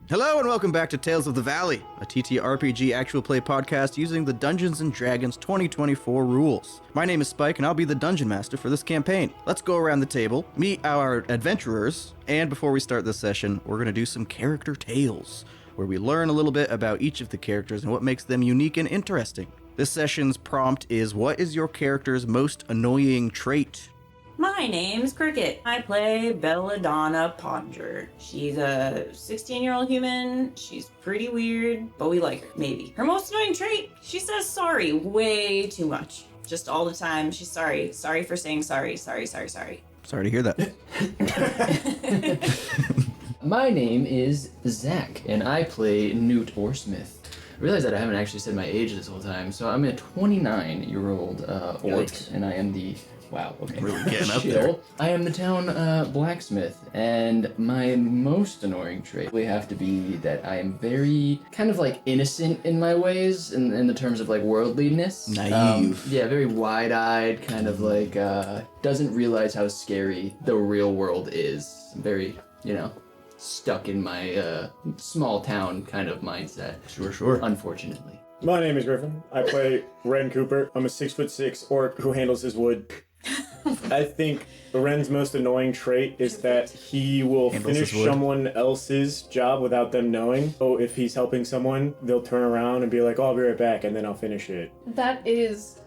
Hello and welcome back to Tales of the Valley, a TTRPG actual play podcast using the Dungeons & Dragons 2024 rules. My name is Spike and I'll be the Dungeon Master for this campaign. Let's go around the table, meet our adventurers, and before we start this session, we're going to do some character tales, where we learn a little bit about each of the characters and what makes them unique and interesting. This session's prompt is, what is your character's most annoying trait? My name's Cricket. I play Belladonna Podger. She's a 16-year-old human. She's pretty weird, but we like her, maybe. Her most annoying trait, she says sorry way too much. Just all the time. She's sorry. Sorry for saying sorry. Sorry. Sorry to hear that. My name is Zach, and I play Newt Orsmith. I realize that I haven't actually said my age this whole time, so I'm a 29-year-old orc, and I am the... Wow, okay. Really getting up there. I am the town blacksmith, and my most annoying trait would have to be that I am very kind of like innocent in my ways, in the terms of like worldliness. Naive. Yeah, very wide-eyed, kind of like doesn't realize how scary the real world is. Very, stuck in my small town kind of mindset. Sure. Unfortunately. My name is Griffin. I play Wren Cooper. I'm a 6'6" orc who handles his wood. I think Wren's most annoying trait is that he will finish someone else's job without them knowing. So if he's helping someone, they'll turn around and be like, I'll be right back, and then I'll finish it. That is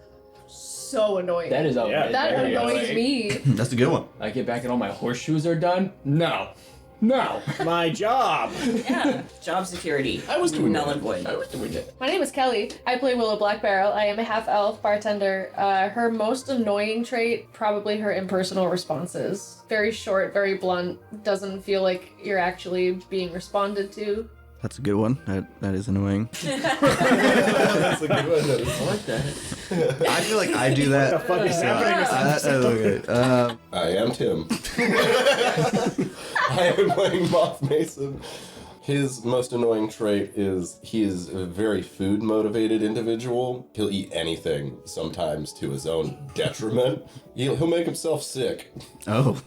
so annoying. That is Yeah, that very annoys annoying. me. That's a good one. I get back and all my horseshoes are done? No. My job! Yeah, job security. I was doing null that. and void. I was doing it. My name is Kelly. I play Willow Blackbarrel. I am a half-elf bartender. Her most annoying trait, probably her impersonal responses. Very short, very blunt, doesn't feel like you're actually being responded to. That's a good one. That is annoying. That's a good one. I like that. I feel like I do that. What the fuck is happening? I am Tim. I am playing Moth Mason. His most annoying trait is he is a very food-motivated individual. He'll eat anything, sometimes to his own detriment. He'll make himself sick. Oh.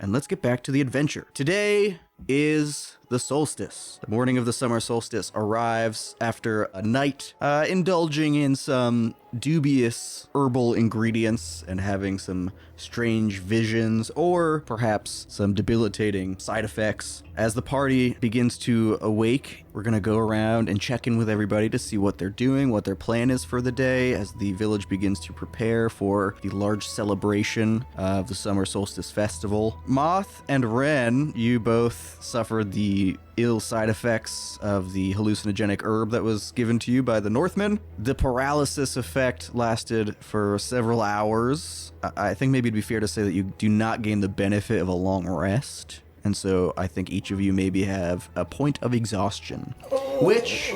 And let's get back to the adventure. Today is the solstice. The morning of the summer solstice arrives after a night indulging in some dubious herbal ingredients and having some strange visions or perhaps some debilitating side effects. As the party begins to awake, we're going to go around and check in with everybody to see what they're doing, what their plan is for the day as the village begins to prepare for the large celebration of the summer solstice festival. Moth and Wren, you both suffered the ill side effects of the hallucinogenic herb that was given to you by the Northmen. The paralysis effect lasted for several hours. I think maybe it'd be fair to say that you do not gain the benefit of a long rest. And so I think each of you maybe have a point of exhaustion, which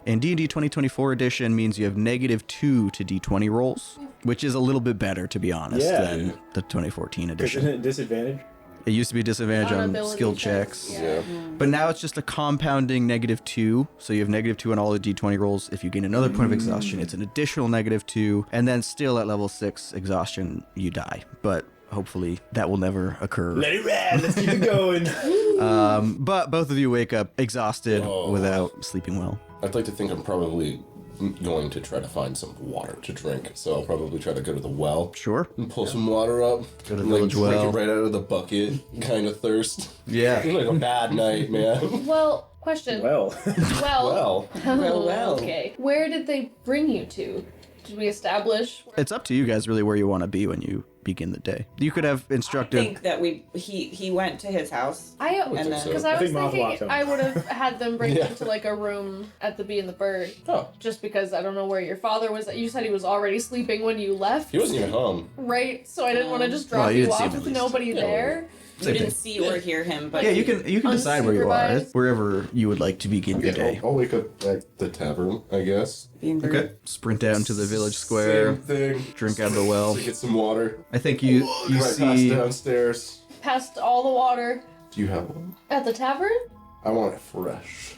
in D&D 2024 edition means you have -2 to D20 rolls, which is a little bit better, to be honest, than the 2014 edition. Isn't it disadvantage? It used to be disadvantage on ability skill checks. checks. Yeah. But now it's just a compounding -2. So you have -2 on all the D20 rolls. If you gain another point of exhaustion, it's an additional -2. And then still at level 6 exhaustion, you die. But hopefully that will never occur. Let it ride! Let's keep it going! But both of you wake up exhausted without sleeping well. I'd like to think I'm probably going to try to find some water to drink, so I'll probably try to go to the well. Sure. And pull some water up. Go to the and, village drink well. it right out of the bucket, kind of thirst. Yeah. It's like a bad night, man. Well, question. Well. Well. Well. Okay. Where did they bring you to? Did we establish? It's up to you guys really where you want to be when you begin the day. You could have I instructed... think that he went to his house. And think then so. because I I was think Moth thinking walked him. I would have had them bring them to like a room at the Bee and the Bird. Oh. Just because I don't know where your father was. You said he was already sleeping when you left. He wasn't even home. Right, so I didn't want to just drop Well, you you didn't see him off at with least. nobody there. You didn't see or hear him, but Yeah, you can decide where you are. Unsupervised. Wherever you would like to begin your day. I'll wake up at the tavern, I guess. Okay. Sprint down to the village square. Same thing. Drink out of the well. To get some water. I think you Right past see... downstairs. Past all the water Do you have one? at the tavern. I want it fresh.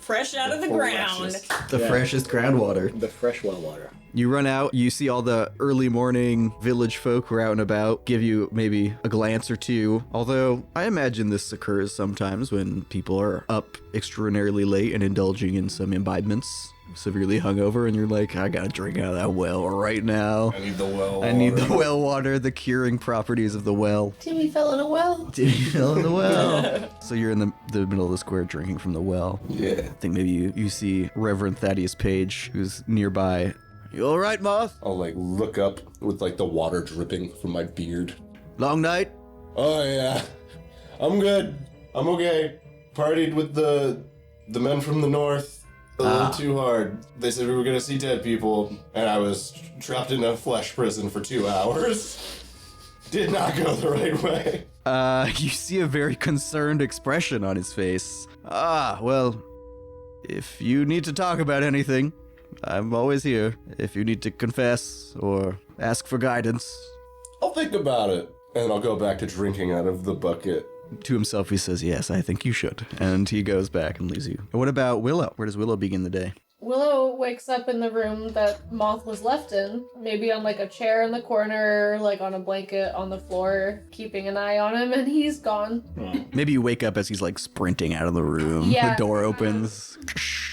Fresh out of the ground. The freshest groundwater. The fresh well water. You run out, you see all the early morning village folk who are out and about, give you maybe a glance or two. Although, I imagine this occurs sometimes when people are up extraordinarily late and indulging in some imbibements, severely hungover, and you're like, I gotta drink out of that well right now. I need the well water. I need the well water, the curing properties of the well. Timmy fell in a well. Timmy fell in the well. So you're in the middle of the square drinking from the well. Yeah. I think maybe you see Reverend Thaddeus Page, who's nearby. You all right, Moth? I'll like look up with like the water dripping from my beard. Long night? Oh yeah, I'm good. I'm okay. Partied with the men from the north a little too hard. They said we were gonna see dead people, and I was trapped in a flesh prison for 2 hours. Did not go the right way. You see a very concerned expression on his face. Well, if you need to talk about anything, I'm always here. If you need to confess or ask for guidance. I'll think about it, and I'll go back to drinking out of the bucket. To himself, he says, yes, I think you should. And he goes back and leaves you. And what about Willow? Where does Willow begin the day? Willow wakes up in the room that Moth was left in, maybe on like a chair in the corner, like on a blanket on the floor, keeping an eye on him, and he's gone. Maybe you wake up as he's like sprinting out of the room. Yeah. The door opens.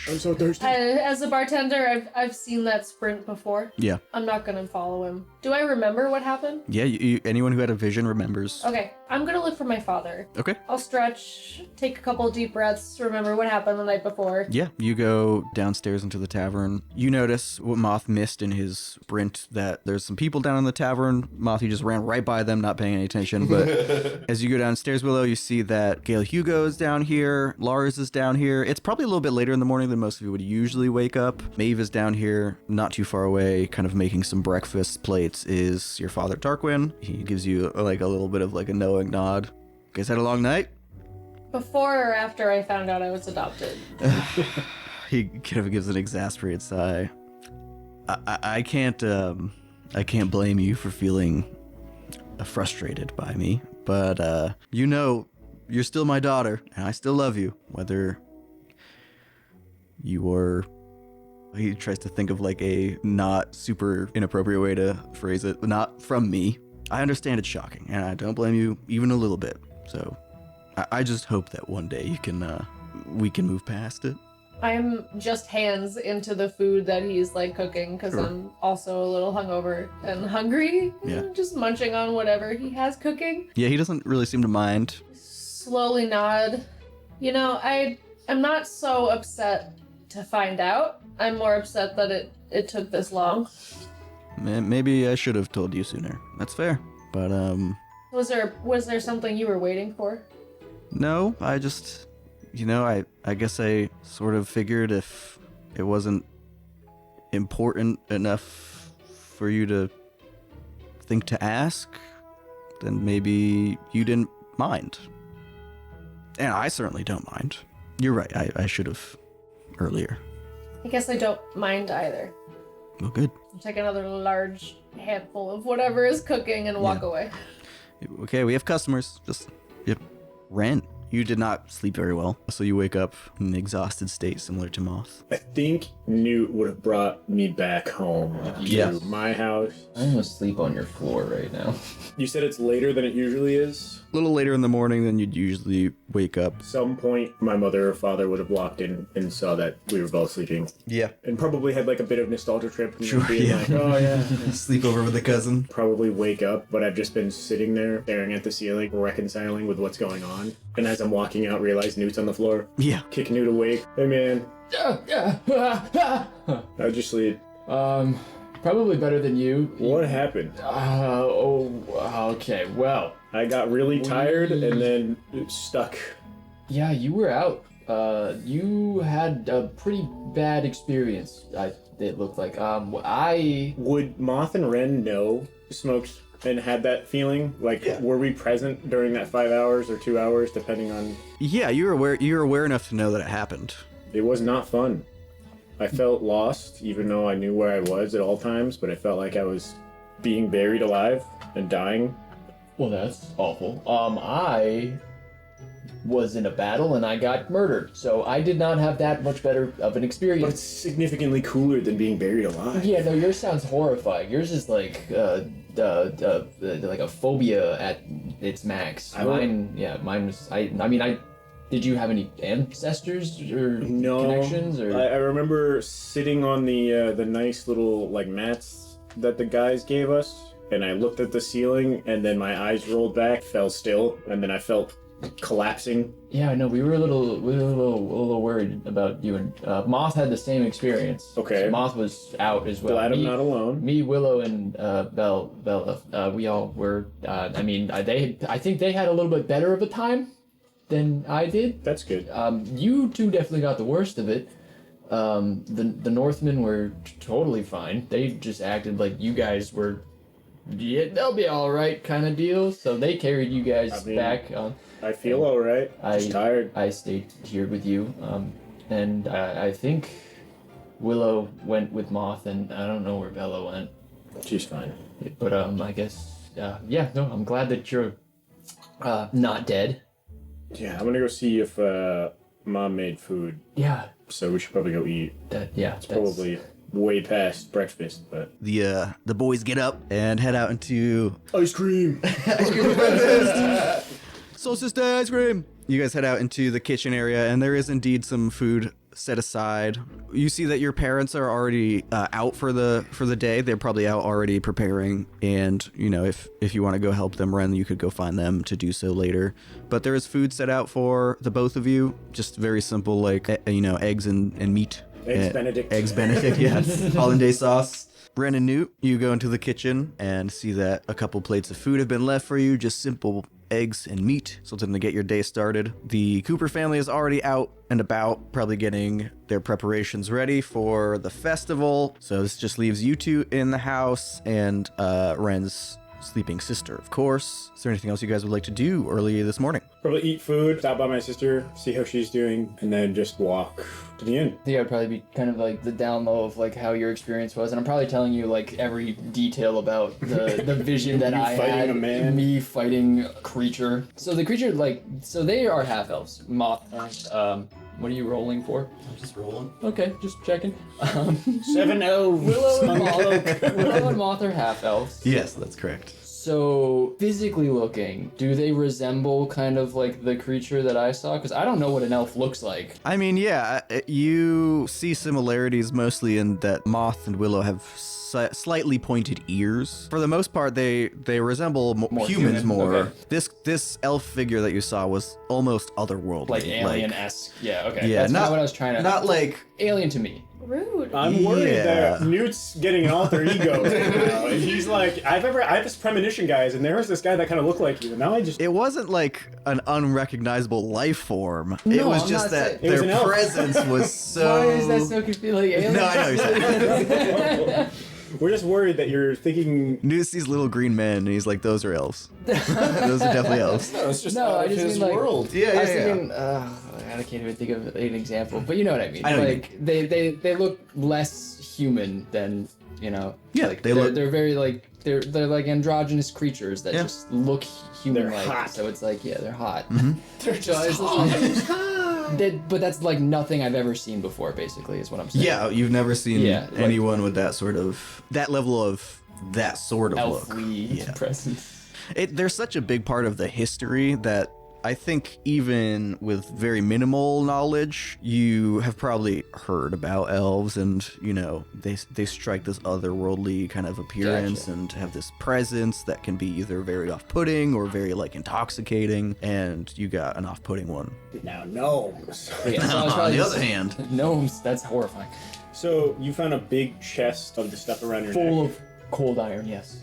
I'm so thirsty. As a bartender, I've seen that sprint before. Yeah. I'm not gonna follow him. Do I remember what happened? Yeah, anyone who had a vision remembers. Okay, I'm gonna look for my father. Okay. I'll stretch, take a couple deep breaths, remember what happened the night before. Yeah, you go downstairs into the tavern. You notice what Moth missed in his sprint, that there's some people down in the tavern. Moth, he just ran right by them, not paying any attention. But as you go downstairs, Willow, you see that Gail Hugo is down here. Lars is down here. It's probably a little bit later in the morning than most of you would usually wake up. Maeve is down here, not too far away, kind of making some breakfast plates, is your father, Tarquin. He gives you like a little bit of like a knowing nod. You guys had a long night? Before or after I found out I was adopted? He kind of gives an exasperated sigh. I can't blame you for feeling frustrated by me, but you're still my daughter, and I still love you, whether you were. He tries to think of like a not super inappropriate way to phrase it. Not from me. I understand it's shocking, and I don't blame you even a little bit. So, I just hope that one day we can move past it. I'm just hands into the food that he's like cooking because Sure. I'm also a little hungover and hungry. Yeah. Just munching on whatever he has cooking. Yeah, he doesn't really seem to mind. Slowly nod. You know, I'm not so upset to find out. I'm more upset that it took this long. Maybe I should have told you sooner. That's fair. But Was there something you were waiting for? no, I just, I guess I sort of figured if it wasn't important enough for you to think to ask, then maybe you didn't mind. And I certainly don't mind. You're right. I should have earlier. I guess I don't mind either. Well, good. I'll take another large handful of whatever is cooking and walk away. Okay, we have customers. Yep. Wren, you did not sleep very well, so you wake up in an exhausted state similar to Moth. I think Newt would have brought me back home to my house. I'm asleep on your floor right now. You said it's later than it usually is? A little later in the morning than you'd usually wake up. Some point, my mother or father would have walked in and saw that we were both sleeping. Yeah. And probably had like a bit of nostalgia trip. And Sure, being yeah. like, oh yeah. Sleep over with a cousin. Probably wake up, but I've just been sitting there staring at the ceiling, reconciling with what's going on. And as I'm walking out, realize Newt's on the floor. Yeah. Kick Newt awake. Hey man, how'd you sleep? Probably better than you. What happened? Okay, well. I got really tired and then stuck. Yeah, you were out. You had a pretty bad experience, it looked like. Would Moth and Wren know smoked and had that feeling? Like, were we present during that 5 hours or 2 hours, depending on... Yeah, you're aware enough to know that it happened. It was not fun. I felt lost, even though I knew where I was at all times, but I felt like I was being buried alive and dying. Well, that's awful. I was in a battle and I got murdered. So I did not have that much better of an experience. But it's significantly cooler than being buried alive. Yeah, no, yours sounds horrifying. Yours is like a phobia at its max. Mine was. Did you have any ancestors or connections? Or I remember sitting on the nice little like mats that the guys gave us, and I looked at the ceiling, and then my eyes rolled back, fell still, and then I felt collapsing. Yeah, no, we were a little worried about you, and Moth had the same experience. Okay. So Moth was out as well. Glad I'm not alone. Me, Willow, and Bella, we all were. I think they had a little bit better of a time than I did. That's good. You two definitely got the worst of it. The Northmen were totally fine. They just acted like you guys were. Yeah, they'll be all right, kind of deal. So they carried you guys back. I feel all right. Just tired. I stayed here with you, and I think Willow went with Moth, and I don't know where Bella went. She's fine. But I guess I'm glad that you're not dead. Yeah, I'm gonna go see if Mom made food. Yeah. So we should probably go eat. It's probably way past breakfast, but The boys get up and head out into ice cream. ice cream for breakfast. Solstice Day ice cream. You guys head out into the kitchen area, and there is indeed some food set aside. You see that your parents are already out for the day. They're probably out already preparing, and if you want to go help them run, you could go find them to do so later. But there is food set out for the both of you, just very simple, like eggs and meat. Eggs Benedict. Eggs Benedict, yes. Hollandaise sauce. Wren and Newt, you go into the kitchen and see that a couple plates of food have been left for you, just simple eggs and meat, something to get your day started. The Cooper family is already out and about, probably getting their preparations ready for the festival. So this just leaves you two in the house and Wren's sleeping sister, of course. Is there anything else you guys would like to do early this morning? Probably eat food, stop by my sister, see how she's doing, and then just walk to the inn. I think I'd probably be kind of like the down low of like how your experience was, and I'm probably telling you like every detail about the vision that I fighting had. a man. Me fighting a creature. So the creature so they are half elves. Moth. What are you rolling for? I'm just rolling. Okay, just checking. 7-0. Willow and Moth are half elves. Yes, that's correct. So, physically looking, do they resemble kind of like the creature that I saw? Because I don't know what an elf looks like. I mean, yeah, you see similarities mostly in that Moth and Willow have slightly pointed ears. For the most part, they resemble humans more. Okay. This elf figure that you saw was almost otherworldly. Like alien-esque. Yeah, okay. Yeah, that's not what I was trying to... Not like... Alien to me. Rude. I'm worried Yeah. that Newt's getting an alter ego now. And he's like, I have this premonition, guys, and there was this guy that kind of looked like you, and now I just... It wasn't like an unrecognizable life form. it No, was I'm just not that saying- It was their an elf. presence was so... Why is that so confusing? Like, alien? No, I know what you're saying. We're just worried that you're thinking... Newt sees little green men, and he's like, those are elves. Those are definitely elves. No, it's just No, out I of just his mean, like- world. Yeah, I was thinking, I can't even think of an example, but you know what I mean. I know what you Like they look less human than Yeah, like, they look- they're very like they're like androgynous creatures that Yeah. just look human like. They're hot. So it's like they're hot. They're just But that's like nothing I've ever seen before. Basically, is what I'm saying. Yeah, you've never seen Yeah, like- anyone with that sort of... That level of... That sort of look. Elfly presence. There's such a big part of the history that I think even with very minimal knowledge, you have probably heard about elves, and they strike this otherworldly kind of appearance Gotcha. and have this presence that can be either very off-putting or very like intoxicating. And you got an off-putting one. Now, gnomes. Yeah, so I was On probably the just- other hand, gnomes. That's horrifying. So, you found a big chest of the stuff around your Full neck. of cold iron. Yes.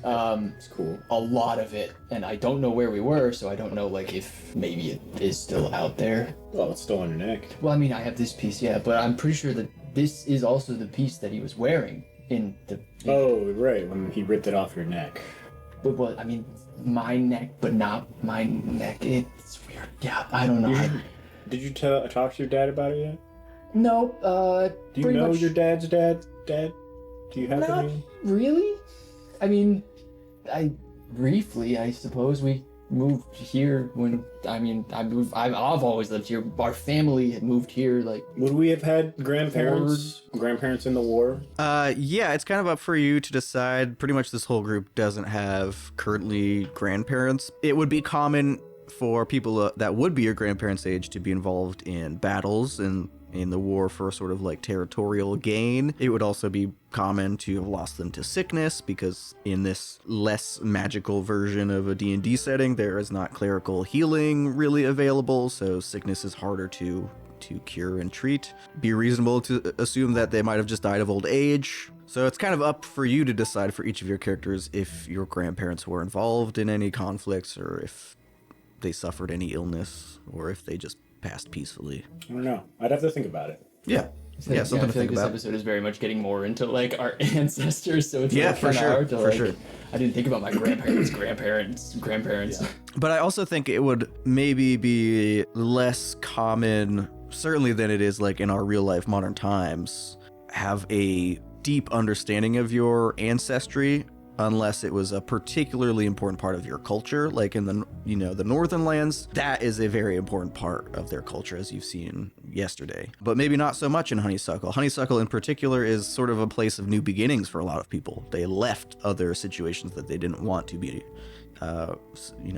It's cool. A lot of it, and I don't know where we were, so I don't know like if maybe it is still out there. Well, it's still on your neck. Well, I mean, I have this piece, yeah, but I'm pretty sure that this is also the piece that he was wearing in the. Oh, right, when he ripped it off your neck. But what? I mean, my neck, but not my neck. It's weird. Yeah, I don't know. Did you talk to your dad about it yet? No. Do you pretty know much your dad's dad? Dad? Do you have Not any? really. I mean, briefly, I suppose we moved here when, I've always lived here. Our family had moved here, like... Would we have had grandparents in the war? Yeah, it's kind of up for you to decide. Pretty much this whole group doesn't have currently grandparents. It would be common for people that would be your grandparents' age to be involved in battles and in the war for sort of like territorial gain. It would also be common to have lost them to sickness, because in this less magical version of a D&D setting, there is not clerical healing really available, so sickness is harder to cure and treat. Be reasonable to assume that they might have just died of old age. So it's kind of up for you to decide for each of your characters if your grandparents were involved in any conflicts, or if they suffered any illness, or if they just passed peacefully. I don't know. I'd have to think about it. Yeah. Yeah, something to think this about. Episode is very much getting more into like our ancestors, so it's for sure. I didn't think about my grandparents. Yeah. But I also think it would maybe be less common, certainly than it is like in our real life modern times, have a deep understanding of your ancestry, unless it was a particularly important part of your culture. Like in the northern lands, that is a very important part of their culture, as you've seen yesterday. But maybe not so much in Honeysuckle. Honeysuckle in particular is sort of a place of new beginnings for a lot of people. They left other situations that they didn't want to be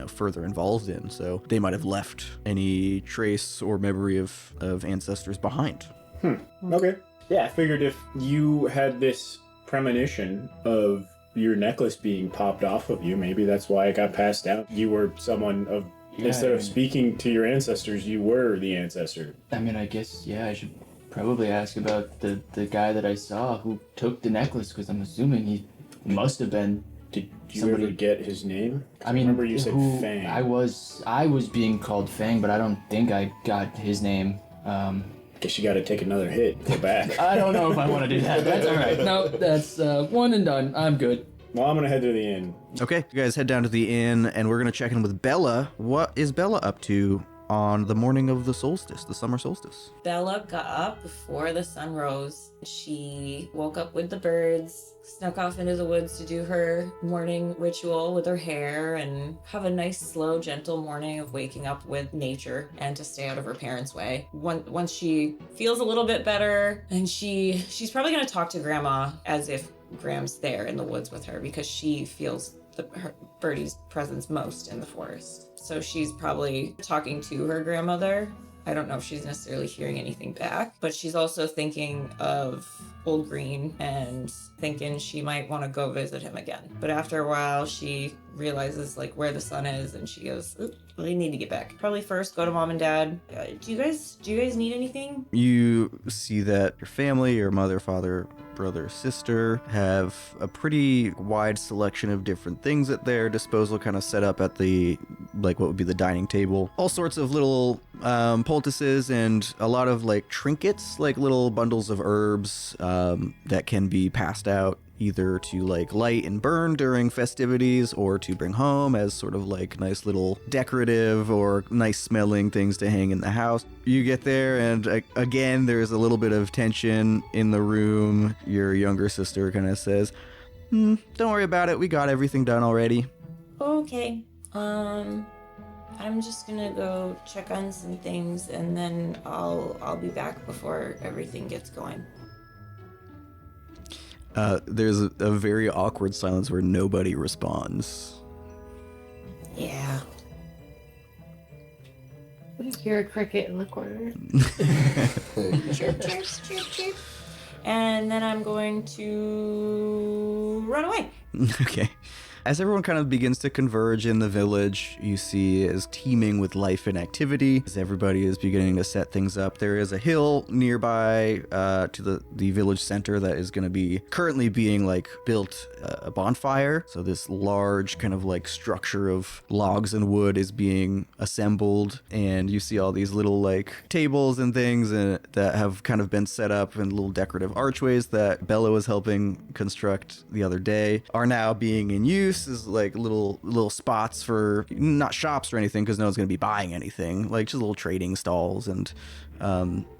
further involved in. So they might have left any trace or memory of ancestors behind. Okay. Yeah, I figured if you had this premonition of your necklace being popped off of you, maybe that's why it got passed down. You were someone of, instead of speaking to your ancestors, you were the ancestor. I mean, I guess, I should probably ask about the guy that I saw who took the necklace, because I'm assuming he must have been. Did you ever get his name? I mean, remember you said Fang. I was being called Fang, but I don't think I got his name. Guess you gotta take another hit. Go back. I don't know if I want to do that. That's all right. No, that's one and done. I'm good. Well, I'm gonna head to the inn. Okay, you guys head down to the inn, and we're gonna check in with Bella. What is Bella up to on the morning of the solstice, the summer solstice? Bella got up before the sun rose. She woke up with the birds, snuck off into the woods to do her morning ritual with her hair, and have a nice, slow, gentle morning of waking up with nature and to stay out of her parents' way. Once she feels a little bit better, and she's probably going to talk to Grandma as if Gram's there in the woods with her, because she feels her Birdie's presence most in the forest. So she's probably talking to her grandmother. I don't know if she's necessarily hearing anything back, but she's also thinking of Old Green and thinking she might want to go visit him again. But after a while, she realizes like where the sun is, and she goes, "I need to get back. Probably first go to Mom and Dad. Do you guys need anything?" You see that your family, your mother, father, brother, sister, have a pretty wide selection of different things at their disposal, kind of set up at the, like, what would be the dining table. All sorts of little poultices and a lot of like trinkets, like little bundles of herbs that can be passed out either to like light and burn during festivities, or to bring home as sort of like nice little decorative or nice smelling things to hang in the house. You get there, and again, there's a little bit of tension in the room. Your younger sister kind of says, don't worry about it, we got everything done already. Okay. I'm just gonna go check on some things, and then I'll be back before everything gets going. There's a very awkward silence where nobody responds. Yeah. We hear a cricket in the corner. Chirp, chirp, chirp, chirp. And then I'm going to run away. Okay. As everyone kind of begins to converge in the village, you see is teeming with life and activity. As everybody is beginning to set things up, there is a hill nearby to the village center that is going to be currently being like built a bonfire. So this large kind of like structure of logs and wood is being assembled, and you see all these little like tables and things that have kind of been set up, and little decorative archways that Bella was helping construct the other day are now being in use as like little spots for, not shops or anything, because no one's going to be buying anything, like just little trading stalls and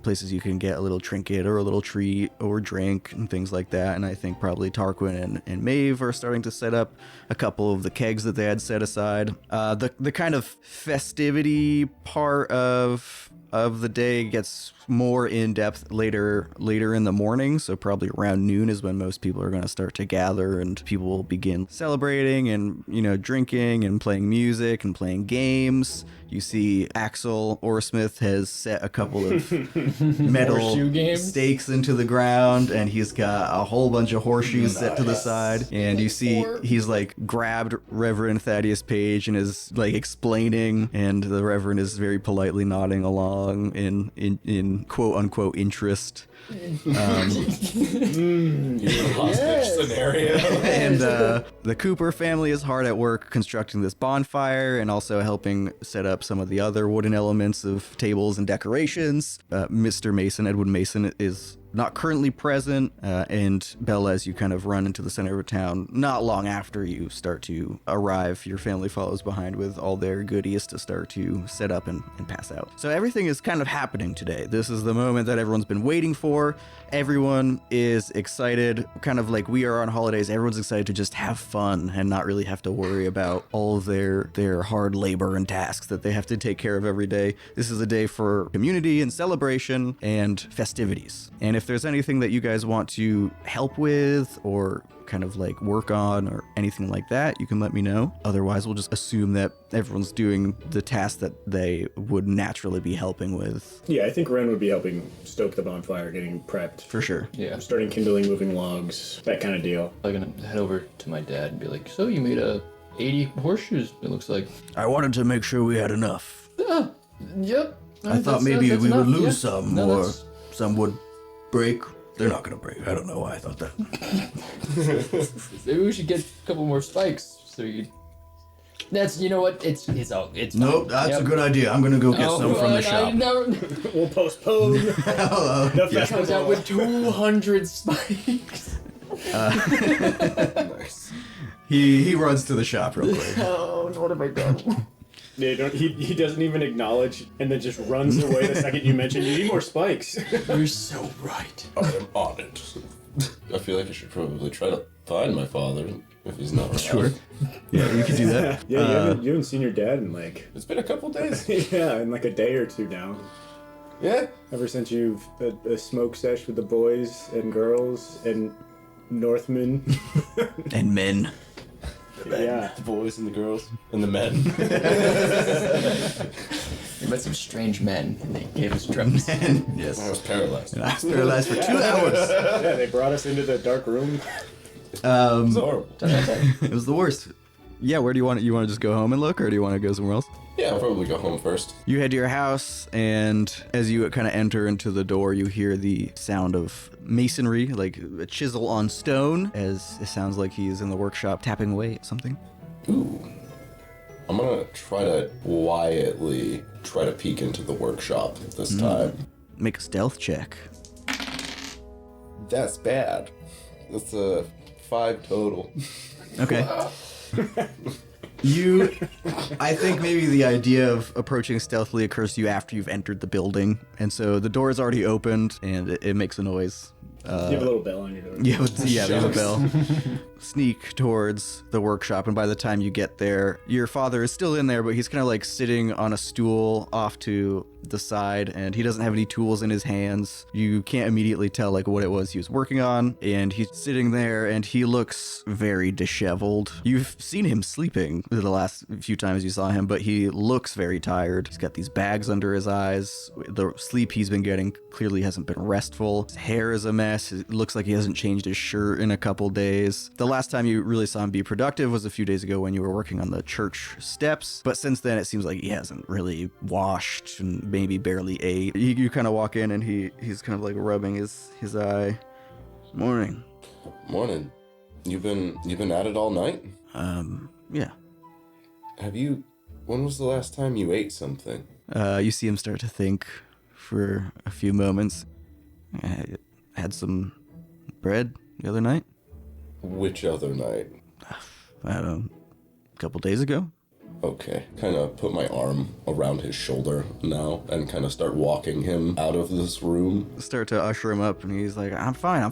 places you can get a little trinket or a little treat or drink and things like that. And I think probably Tarquin and Maeve are starting to set up a couple of the kegs that they had set aside. The kind of festivity part of the day gets more in depth later in the morning, so probably around noon is when most people are going to start to gather and people will begin celebrating and drinking and playing music and playing games. You see Axel Orsmith has set a couple of metal stakes into the ground, and he's got a whole bunch of horseshoes set to the side, and you see he's like grabbed Reverend Thaddeus Page and is like explaining, and the Reverend is very politely nodding along in quote unquote interest. Hostage scenario. And the Cooper family is hard at work constructing this bonfire and also helping set up some of the other wooden elements of tables and decorations. Mr. Mason, Edwin Mason, is not currently present, and Bella, as you kind of run into the center of town, not long after you start to arrive, your family follows behind with all their goodies to start to set up and pass out. So everything is kind of happening today. This is the moment that everyone's been waiting for. Everyone is excited, kind of like we are on holidays. Everyone's excited to just have fun and not really have to worry about all of their hard labor and tasks that they have to take care of every day. This is a day for community and celebration and festivities. And if there's anything that you guys want to help with or kind of like work on or anything like that, you can let me know. Otherwise, we'll just assume that everyone's doing the task that they would naturally be helping with. Yeah, I think Wren would be helping stoke the bonfire, getting prepped. For sure. Yeah. Starting kindling, moving logs, that kind of deal. I'm gonna head over to my dad and be like, so you made 80 horseshoes, it looks like. I wanted to make sure we had enough. Yep. I thought maybe we would lose some, No, or that's- some would break. They're not gonna break. I don't know why I thought that. Maybe we should get a couple more spikes so you could... That's, you know what, it's Nope, that's a good idea. I'm gonna go get some from the shop. We'll postpone the He comes out with 200 spikes. Nice. He runs to the shop real quick. Oh, what have I done? Yeah, he doesn't even acknowledge and then just runs away the second you mention you need more spikes. You're so right. I'm on it. I feel like I should probably try to find my father if he's not around. Sure. Yeah, you can do that. Yeah, you haven't seen your dad in like... It's been a couple days. Yeah, in like a day or two now. Yeah. Ever since you've a smoke sesh with the boys and girls and Northmen. And men. Yeah. The boys and the girls and the men. We met some strange men and they gave us drugs. And I yes. was paralyzed. I was paralyzed for 2 hours. Yeah, they brought us into the dark room. It's horrible. It was the worst. Yeah, where do you want to just go home and look, or do you want to go somewhere else? Yeah, I'll probably go home first. You head to your house, and as you kind of enter into the door, you hear the sound of masonry, like a chisel on stone, as it sounds like he's in the workshop tapping away at something. Ooh. I'm gonna try to quietly try to peek into the workshop this time. Make a stealth check. That's bad. That's a 5 total. Okay. I think maybe the idea of approaching stealthily occurs to you after you've entered the building, and so the door is already opened, and it makes a noise. You have a little bell on your door. Yeah, there's a bell. Sneak towards the workshop, and by the time you get there, your father is still in there, but he's kind of like sitting on a stool off to the side, and he doesn't have any tools in his hands. You can't immediately tell like what it was he was working on, and he's sitting there, and he looks very disheveled. You've seen him sleeping the last few times you saw him, but he looks very tired. He's got these bags under his eyes. The sleep he's been getting clearly hasn't been restful. His hair is a mess. It looks like he hasn't changed his shirt in a couple days. The last time you really saw him be productive was a few days ago when you were working on the church steps, but since then it seems like he hasn't really washed and maybe barely ate. You kind of walk in and he's kind of like rubbing his eye. Morning. Morning. You've been at it all night? Yeah. When was the last time you ate something? You see him start to think for a few moments. I had some bread the other night. Which other night? I don't know, a couple days ago. Okay. Kind of put my arm around his shoulder now and kind of start walking him out of this room. Start to usher him up, and he's like, I'm fine.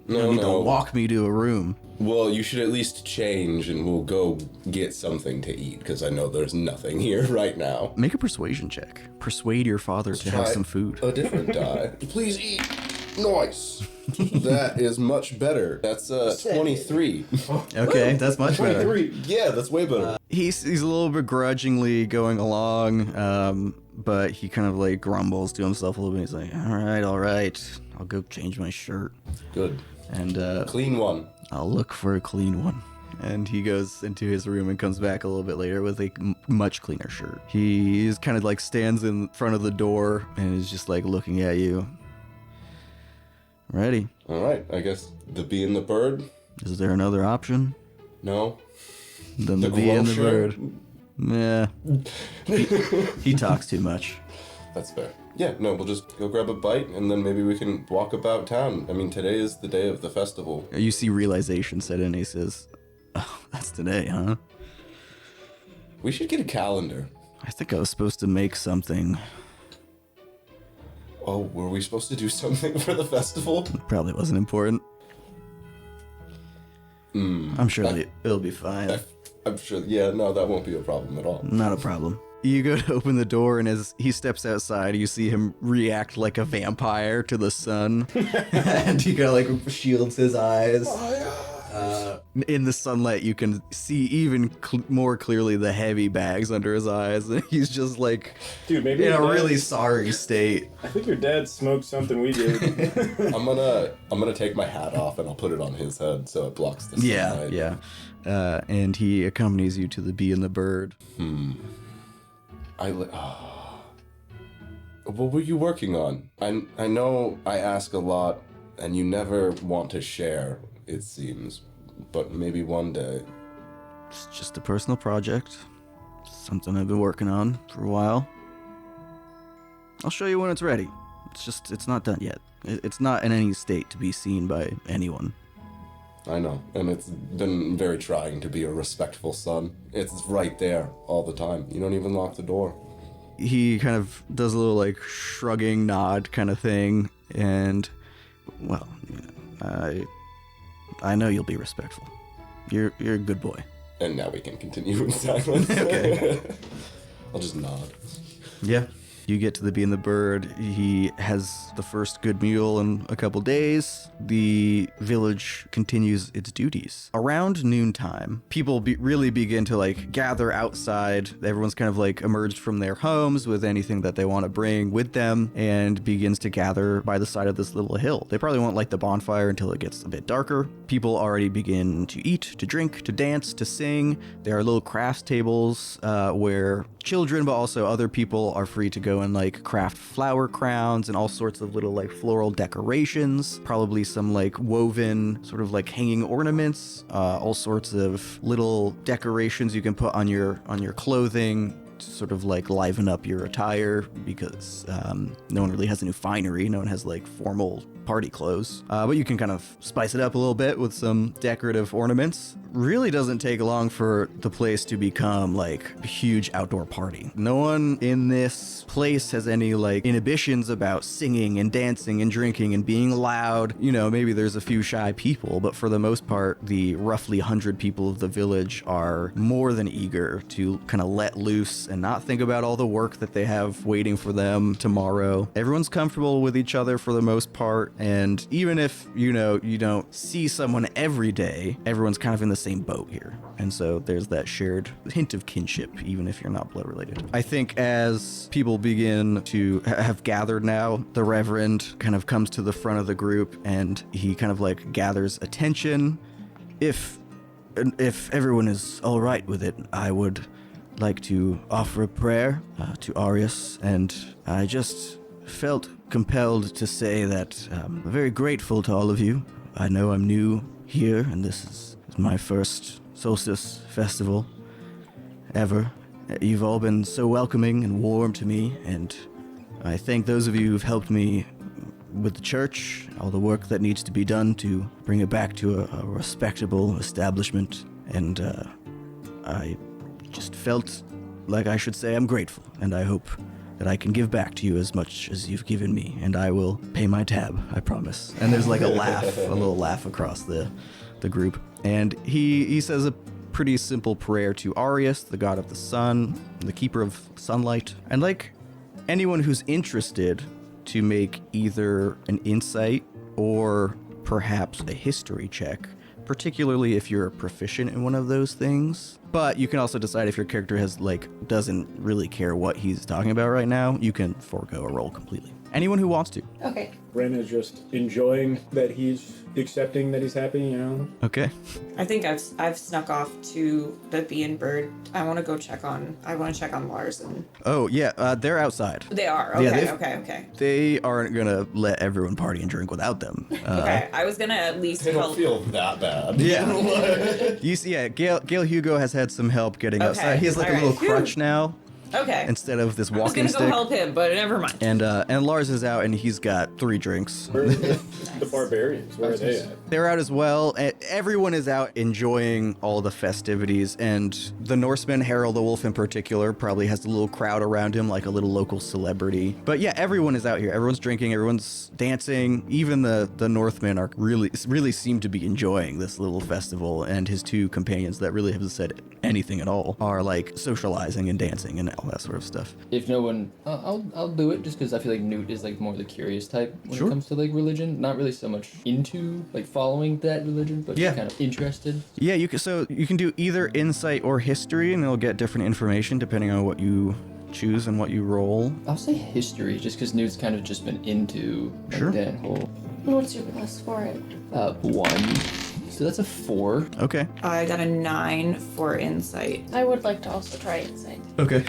You No, don't need no. to walk me to a room. Well, you should at least change and we'll go get something to eat because I know there's nothing here right now. Make a persuasion check. Persuade your father to have Try some food. A different die. Please eat. Nice. That is much better. That's 23. Okay, that's much better. 23. Yeah, that's way better. He's a little begrudgingly going along, but he kind of like grumbles to himself a little bit. He's like, all right, I'll go change my shirt. Good. And Clean one. I'll look for a clean one. And he goes into his room and comes back a little bit later with a much cleaner shirt. He's kind of like stands in front of the door and is just like looking at you. Ready? All right, I guess the bee and the bird. Is there another option? No. Then the The bee and the grocer? bird. Yeah. He talks too much. That's fair. Yeah, no, we'll just go grab a bite and then maybe we can walk about town. I mean, today is the day of the festival. You see realization set in. He says, oh, that's today, huh? We should get a calendar. I think I was supposed to make something. Oh, were we supposed to do something for the festival? Probably wasn't important. I'm sure it'll be fine. I'm sure, yeah, no, that won't be a problem at all. Not a problem. You go to open the door, and as he steps outside, you see him react like a vampire to the sun. And he kind of like shields his eyes. In the sunlight, you can see even more clearly the heavy bags under his eyes. And he's just like, Dude, maybe in a your really dad's- sorry state. I think your dad smoked something we did. I'm gonna take my hat off and I'll put it on his head so it blocks the sunlight. Yeah. And he accompanies you to the bee and the bird. What were you working on? I know I ask a lot and you never want to share, it seems. But maybe one day. It's just a personal project. Something I've been working on for a while. I'll show you when it's ready. It's not done yet. It's not in any state to be seen by anyone. I know, and it's been very trying to be a respectful son. It's right there all the time. You don't even lock the door. He kind of does a little like shrugging nod kind of thing, and well, I know you'll be respectful. You're a good boy. And now we can continue in silence. Okay. I'll just nod. Yeah. You get to the Bee and the Bird. He has the first good meal in a couple days. The village continues its duties. Around noontime, people really begin to like gather outside. Everyone's kind of like emerged from their homes with anything that they want to bring with them and begins to gather by the side of this little hill. They probably won't light the bonfire until it gets a bit darker. People already begin to eat, to drink, to dance, to sing. There are little crafts tables where children, but also other people are free to go and like craft flower crowns and all sorts of little like floral decorations, probably some like woven sort of like hanging ornaments, all sorts of little decorations you can put on your clothing to sort of like liven up your attire, because no one really has any finery. No one has like formal party clothes, but you can kind of spice it up a little bit with some decorative ornaments. Really doesn't take long for the place to become like a huge outdoor party. No one in this place has any like inhibitions about singing and dancing and drinking and being loud. You know, maybe there's a few shy people, but for the most part, the roughly 100 people of the village are more than eager to kind of let loose and not think about all the work that they have waiting for them tomorrow. Everyone's comfortable with each other for the most part, and even if, you know, you don't see someone every day, everyone's kind of in the same boat here. And so there's that shared hint of kinship, even if you're not blood related. I think as people begin to have gathered now, the Reverend kind of comes to the front of the group and he kind of like gathers attention. If everyone is all right with it, I would like to offer a prayer to Arius, and I just felt compelled to say that I'm very grateful to all of you. I know I'm new here, and this is my first solstice festival ever. You've all been so welcoming and warm to me, and I thank those of you who've helped me with the church, all the work that needs to be done to bring it back to a respectable establishment, and I just felt like I should say I'm grateful, and I hope that I can give back to you as much as you've given me, and I will pay my tab, I promise. And there's like a laugh, a little laugh across the group. And he says a pretty simple prayer to Arius, the god of the sun, the keeper of sunlight. And like anyone who's interested to make either an insight or perhaps a history check, particularly if you're proficient in one of those things. But you can also decide if your character doesn't really care what he's talking about right now, you can forego a roll completely. Anyone who wants to. Okay. Wren is just enjoying that he's accepting that he's happy, you know? Okay. I think I've snuck off to the bee and bird. I want to check on Lars and. Oh, yeah, they're outside. They are. Yeah, Okay. They aren't gonna let everyone party and drink without them. Okay. I was gonna at least They don't help. feel that bad. Yeah. You see, yeah, Gail Hugo has had some help getting Okay, outside. He has like a alright. little crutch now Okay. instead of this I was walking gonna stick. go help him, but never mind. And Lars is out and he's got 3 drinks. Where are the barbarians? Where are they at? They're out as well. Everyone is out enjoying all the festivities, and the Norseman, Harold the Wolf in particular, probably has a little crowd around him, like a little local celebrity. But yeah, everyone is out here. Everyone's drinking, everyone's dancing. Even the Northmen are really seem to be enjoying this little festival, and his 2 companions that really haven't said anything at all are like socializing and dancing and all that sort of stuff. If no one, I'll do it just because I feel like Newt is like more the curious type when Sure. it comes to like religion. Not really so much into like following that religion, but Yeah. just kind of interested. Yeah, you can do either insight or history, and it'll get different information depending on what you choose and what you roll. I'll say history just because Newt's kind of just been into like, Sure. that whole What's your plus for it? 1. So that's a 4. Okay. I got a 9 for insight. I would like to also try insight. Okay.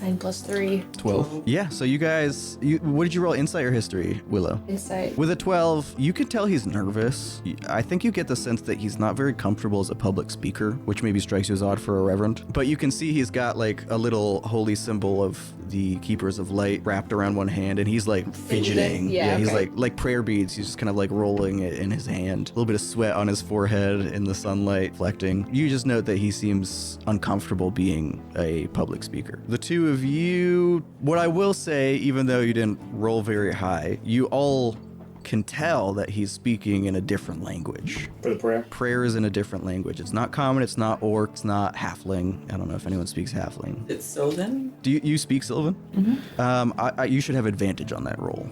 9 plus 3. 12. Yeah, so you guys, what did you roll, insight or history, Willow? Insight. With a 12, you can tell he's nervous. I think you get the sense that he's not very comfortable as a public speaker, which maybe strikes you as odd for a reverend. But you can see he's got like a little holy symbol of the Keepers of Light wrapped around one hand, and he's like fidgeting. Yeah, he's okay. like prayer beads. He's just kind of like rolling it in his hand. A little bit of sweat on his forehead in the sunlight reflecting. You just note that he seems uncomfortable being a public speaker. The 2 of you, what I will say, even though you didn't roll very high, you all can tell that he's speaking in a different language. For the prayer? Prayer is in a different language. It's not common, it's not orc, it's not halfling. I don't know if anyone speaks halfling. It's Sylvan. Do you speak Sylvan? Mm-hmm. You should have advantage on that roll.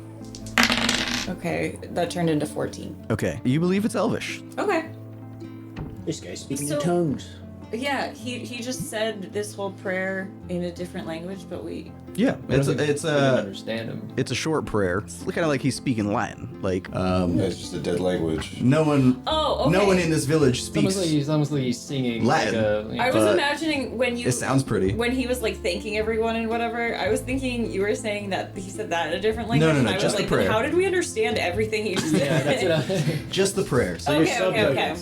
Okay, that turned into 14. Okay. You believe it's Elvish. Okay. This guy's speaking So- in tongues. Yeah, he just said this whole prayer in a different language, but we. Yeah. I don't think It's we can understand him. it's a short prayer. It's kind of like he's speaking Latin. Like It's just a dead language. no one Oh, okay. no one in this village speaks. It's almost like he's singing Latin. Like I was But imagining when you. it sounds pretty. When he was like thanking everyone and whatever, I was thinking you were saying that he said that in a different language. No, and I just was the like, prayer. then how did we understand everything he said? yeah, that's what I. Just the prayer. So Okay, okay.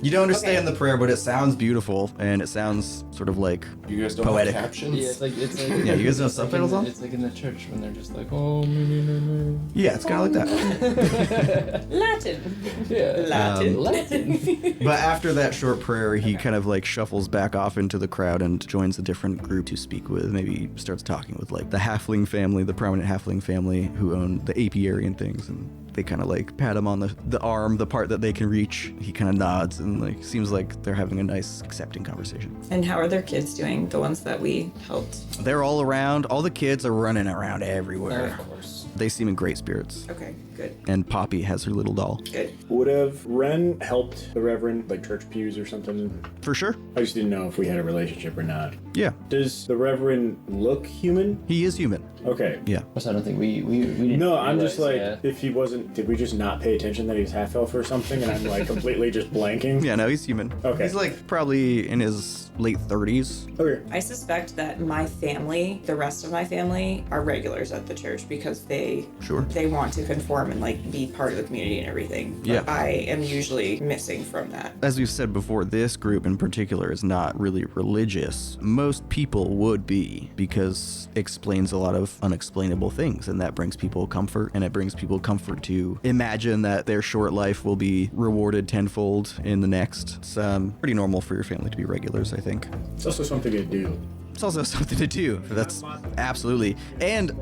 you don't understand Okay. the prayer, but it sounds beautiful and it sounds sort of like You guys don't Poetic. have captions? Yeah, it's like Yeah, you guys know it's like subtitles in, on? It's like in the church when they're just like, oh, no. yeah, it's kind of like that. Latin. Yeah, Latin. Latin. But after that short prayer, he kind of like shuffles back off into the crowd and joins a different group to speak with. Maybe starts talking with like the halfling family, the prominent halfling family who own the apiary and things, and they kind of like pat him on the arm, the part that they can reach. He kind of nods and like seems like they're having a nice, accepting conversation. And how are their kids doing? The ones that we helped. They're all around. All the kids are running around Of everywhere. course. They seem in great spirits. Okay, good, And Poppy has her little doll. good. Would have Wren helped the Reverend, like church pews or something? For sure. I just didn't know if we had a relationship or not. Yeah. Does the Reverend look human? He is human. Okay. Yeah. So I don't think we didn't. No, I'm just like, realize, if he wasn't, did we just not pay attention that he's half elf or something? And I'm like completely just blanking. Yeah, no, he's human. Okay. He's like probably in his late 30s. Okay. I suspect that my family, the rest of my family, are regulars at the church because they want to conform and like be part of the community and everything. But Yeah. I am usually missing from that. As we've said before, this group in particular is not really religious. Most people would be, because it explains a lot of unexplainable things, and that brings people comfort, and it brings people comfort to imagine that their short life will be rewarded tenfold in the next. It's pretty normal for your family to be regulars, I think. It's also something to do. It's also something to do. That's absolutely. And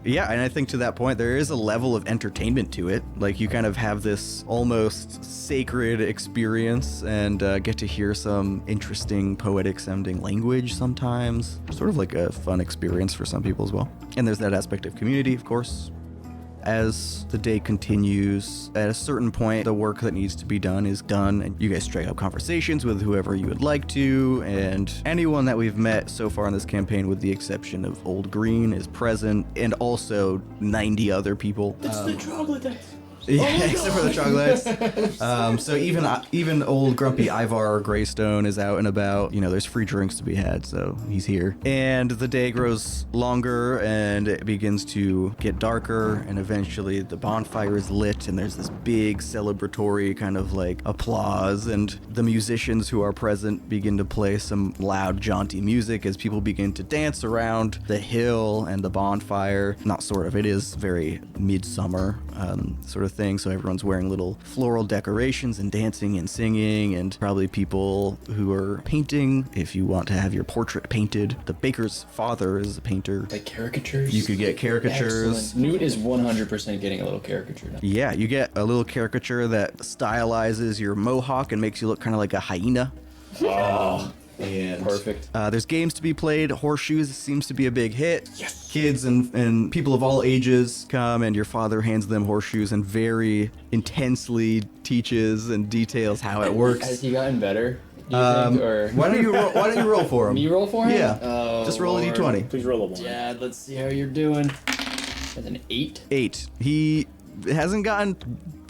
yeah, and I think to that point, there is a level of entertainment to it. Like, you kind of have this almost sacred experience and get to hear some interesting poetic sounding language sometimes. Sort of like a fun experience for some people as well. And there's that aspect of community, of course. As the day continues, at a certain point, the work that needs to be done is done, and you guys strike up conversations with whoever you would like to, and anyone that we've met so far in this campaign, with the exception of Old Green, is present, and also 90 other people. It's the troglodytes. Yeah, except for the troglodytes. So even old grumpy Ivar Greystone is out and about. You know, there's free drinks to be had, so he's here. And the day grows longer, and it begins to get darker, and eventually the bonfire is lit, and there's this big celebratory kind of like applause, and the musicians who are present begin to play some loud, jaunty music as people begin to dance around the hill and the bonfire. Not sort of, it is very midsummer sort of thing, so everyone's wearing little floral decorations and dancing and singing, and probably people who are painting if you want to have your portrait painted. The baker's father is a painter. Like caricatures? You could get caricatures. Excellent. Newt is 100% getting a little caricature now. Yeah, you get a little caricature that stylizes your mohawk and makes you look kind of like a hyena. Oh. And Perfect. There's games to be played. Horseshoes seems to be a big hit. Yes. Kids and people of all ages come, and your father hands them horseshoes and very intensely teaches and details how it works. Has he gotten better? Do you think, or Why don't you roll for him? me roll for him? Yeah. Oh, Just roll a Lord. d20. Please roll a 1. Dad, let's see how you're doing. That's an 8. 8. He hasn't gotten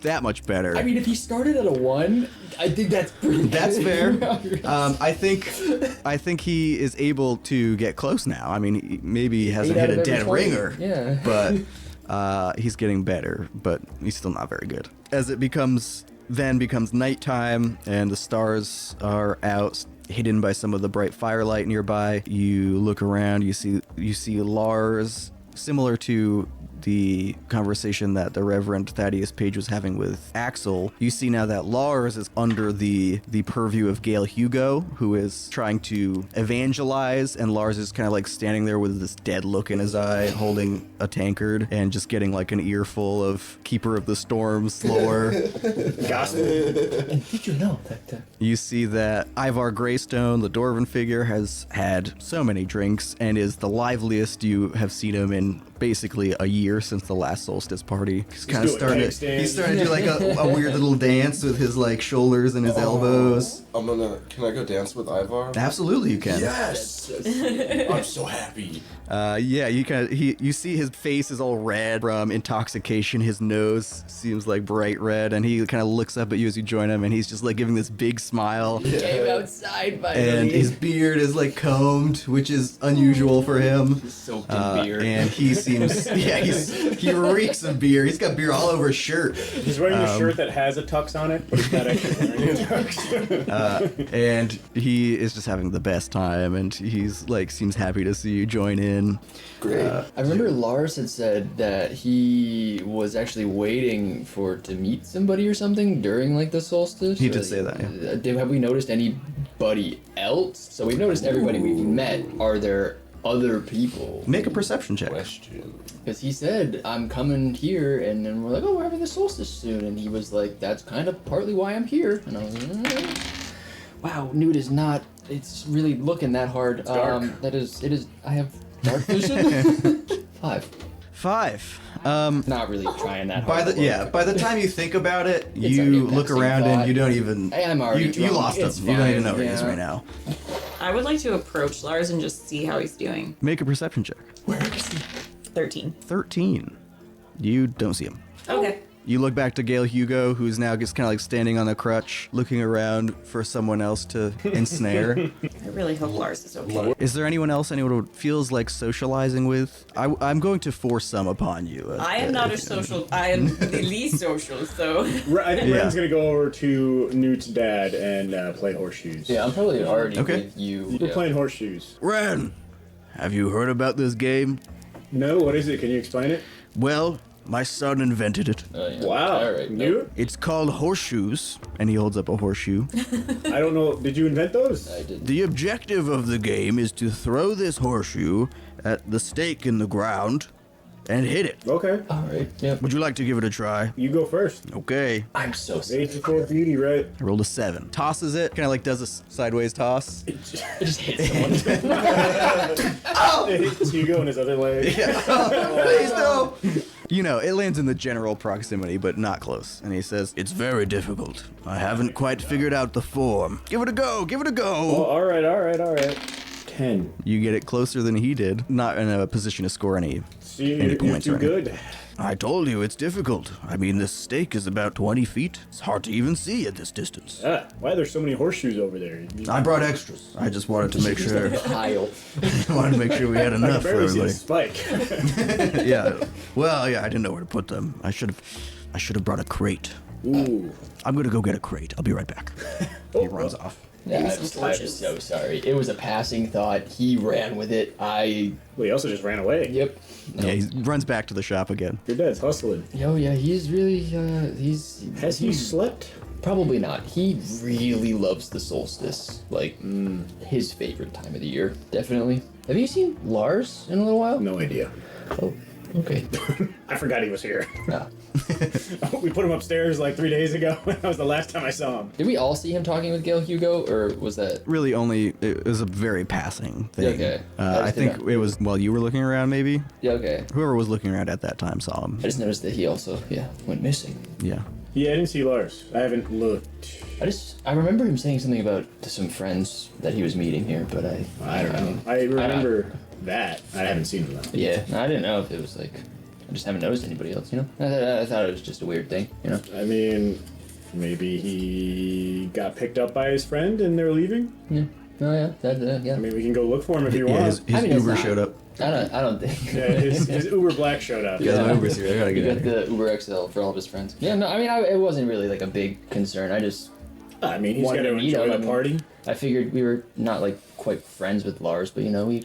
that much better. I mean, if he started at a 1, I think that's pretty good. That's fair. I think he is able to get close now. I mean, maybe he hasn't 8 out hit of a every dead 20. ringer. Yeah. But he's getting better, but he's still not very good. As it becomes nighttime and the stars are out, hidden by some of the bright firelight nearby, you look around, you see Lars, similar to the conversation that the Reverend Thaddeus Page was having with Axel. You see now that Lars is under the purview of Gail Hugo, who is trying to evangelize, and Lars is kind of like standing there with this dead look in his eye, holding a tankard and just getting like an earful of Keeper of the Storm's lore. Gospel. And did you know that? You see that Ivar Greystone, the Dwarven figure, has had so many drinks and is the liveliest you have seen him in basically a year since the last solstice party. He's kind of starting to do like a weird little dance with his like shoulders and his elbows. Can I go dance with Ivar? Absolutely, you can. Yes! I'm so happy. Yeah, you see his face is all red from intoxication. His nose seems like bright red, and he kind of looks up at you as you join him, and he's just like giving this big smile. He came outside by And his beard is like combed, which is unusual for him. soaked in beer. And he seems, he reeks of beer. He's got beer all over his shirt. He's wearing a shirt that has a tux on it, but he's not actually wearing a tux. And he is just having the best time, and he's like seems happy to see you join in. Great. I remember Lars had said that he was actually waiting to meet somebody or something during like the solstice. He did say that, yeah. Have we noticed anybody else? So we've noticed everybody we've met. Are there other people? Make a perception check. Question. Because he said, I'm coming here, and then we're like, oh, we're having the solstice soon. And he was like, that's kind of partly why I'm here. And I was like, wow, Newt is not, it's really looking that hard. Dark. It is, I have dark vision. 5. Not really trying that hard. By the time you think about it, It's you an look impacting around and thought. you don't even. Hey, I'm already you drunk. lost him. It's You don't even know fine, where he is yeah. right now. I would like to approach Lars and just see how he's doing. Make a perception check. Where is he? 13. 13. You don't see him. Okay. You look back to Gail Hugo, who's now just kind of like standing on a crutch, looking around for someone else to ensnare. I really hope Lars is okay. Is there anyone who feels like socializing with? I'm going to force some upon you. I am not a social. I am the least social, so. I think Ren's gonna go over to Newt's dad and play horseshoes. Yeah, I'm probably already Okay. with you. We're Yeah. playing horseshoes. Wren, have you heard about this game? No, what is it? Can you explain it? Well, My son invented it. Oh, yeah. Wow. All right. Newt? It's called horseshoes, and he holds up a horseshoe. I don't know. Did you invent those? I did. The objective of the game is to throw this horseshoe at the stake in the ground and hit it. Okay. All right. Yep. Would you like to give it a try? You go first. Okay. I'm so sick. Age before beauty, right? I rolled a 7. Tosses it, kind of like does a sideways toss. It just hit someone. It hits Hugo in his other leg. Please no. You know, it lands in the general proximity, but not close. And he says, "It's very difficult. I haven't quite figured out the form. Give it a go. Give it a go." Oh, all right. 10. You get it closer than he did. Not in a position to score any. See, Any you're points too or anything. good. I told you it's difficult. I mean, this stake is about 20 feet. It's hard to even see at this distance. Why are there so many horseshoes over there? I brought extras. I just wanted to make sure. Pile. wanted to make sure we had I can enough for barely see a everybody. spike. Yeah. Well, yeah. I didn't know where to put them. I should have brought a crate. Ooh. I'm gonna go get a crate. I'll be right back. He runs off. Yeah, Maybe I'm some so torches. sorry. It was a passing thought. He ran with it. Well, he also just ran away. Yep. Yeah, he runs back to the shop again. Your dad's hustling. Yo, yeah, he's really, Has he slept? Probably not. He really loves the solstice. Like, his favorite time of the year. Definitely. Have you seen Lars in a little while? No idea. Oh, okay. I forgot he was here. Ah. We put him upstairs like 3 days ago. That was the last time I saw him. Did we all see him talking with Gail Hugo, or was that... Really, it was a very passing thing. Okay. I think didn't it was while you were looking around, maybe. Yeah, okay. Whoever was looking around at that time saw him. I just noticed that he also, went missing. Yeah. Yeah, I didn't see Lars. I haven't looked. I remember him saying something about to some friends that he was meeting here, but I don't know. I remember that. I haven't seen him though. Yeah, I didn't know if it was like, I just haven't noticed anybody else, you know? I thought it was just a weird thing, you know? I mean, maybe he got picked up by his friend and they're leaving. Yeah. Oh yeah, yeah. I mean, we can go look for him if you Yeah, want. his I mean, it's Uber not- showed up. I don't think. Yeah, his Uber Black showed up. Yeah, the Uber's here. I gotta He get got out of the Uber XL for all of his friends. Yeah, no, I mean, it wasn't really like a big concern. I just I mean, he's wanted got to to meet enjoy him. the I mean, party. I figured we were not like quite friends with Lars, but you know, we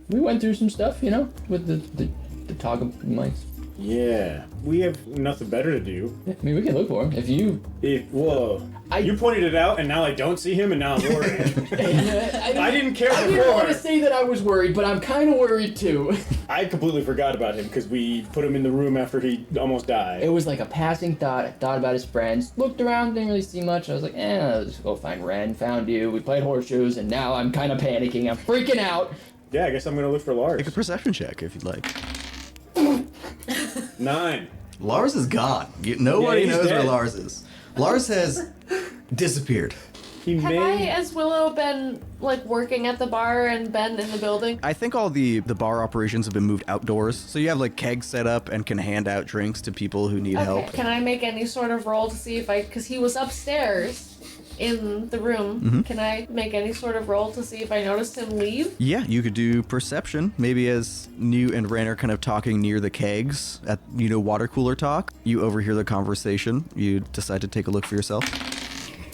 went through some stuff, you know, with the Toggle mics. Yeah, we have nothing better to do. Yeah, I mean, we can look for him if you. You pointed it out, and now I don't see him, and now I'm worried. I didn't care I didn't want to before. say that I was worried, but I'm kind of worried too. I completely forgot about him because we put him in the room after he almost died. It was like a passing thought. I thought about his friends, looked around, didn't really see much. I was like, I'll just go find Wren. Found you. We played horseshoes, and now I'm kind of panicking. I'm freaking out. Yeah, I guess I'm gonna look for Lars. Make a perception check if you'd like. 9. Lars is gone. Nobody he's knows where dead. Lars is. Lars has disappeared. He Have may. I, as Willow, been like working at the bar and been in the building? I think all the bar operations have been moved outdoors, so you have like kegs set up and can hand out drinks to people who need help. Can I make any sort of roll to see if because he was upstairs in the room. Mm-hmm. Can I make any sort of roll to see if I noticed him leave? Yeah, you could do perception. Maybe as Newt and Wren are kind of talking near the kegs at, water cooler talk, you overhear the conversation. You decide to take a look for yourself.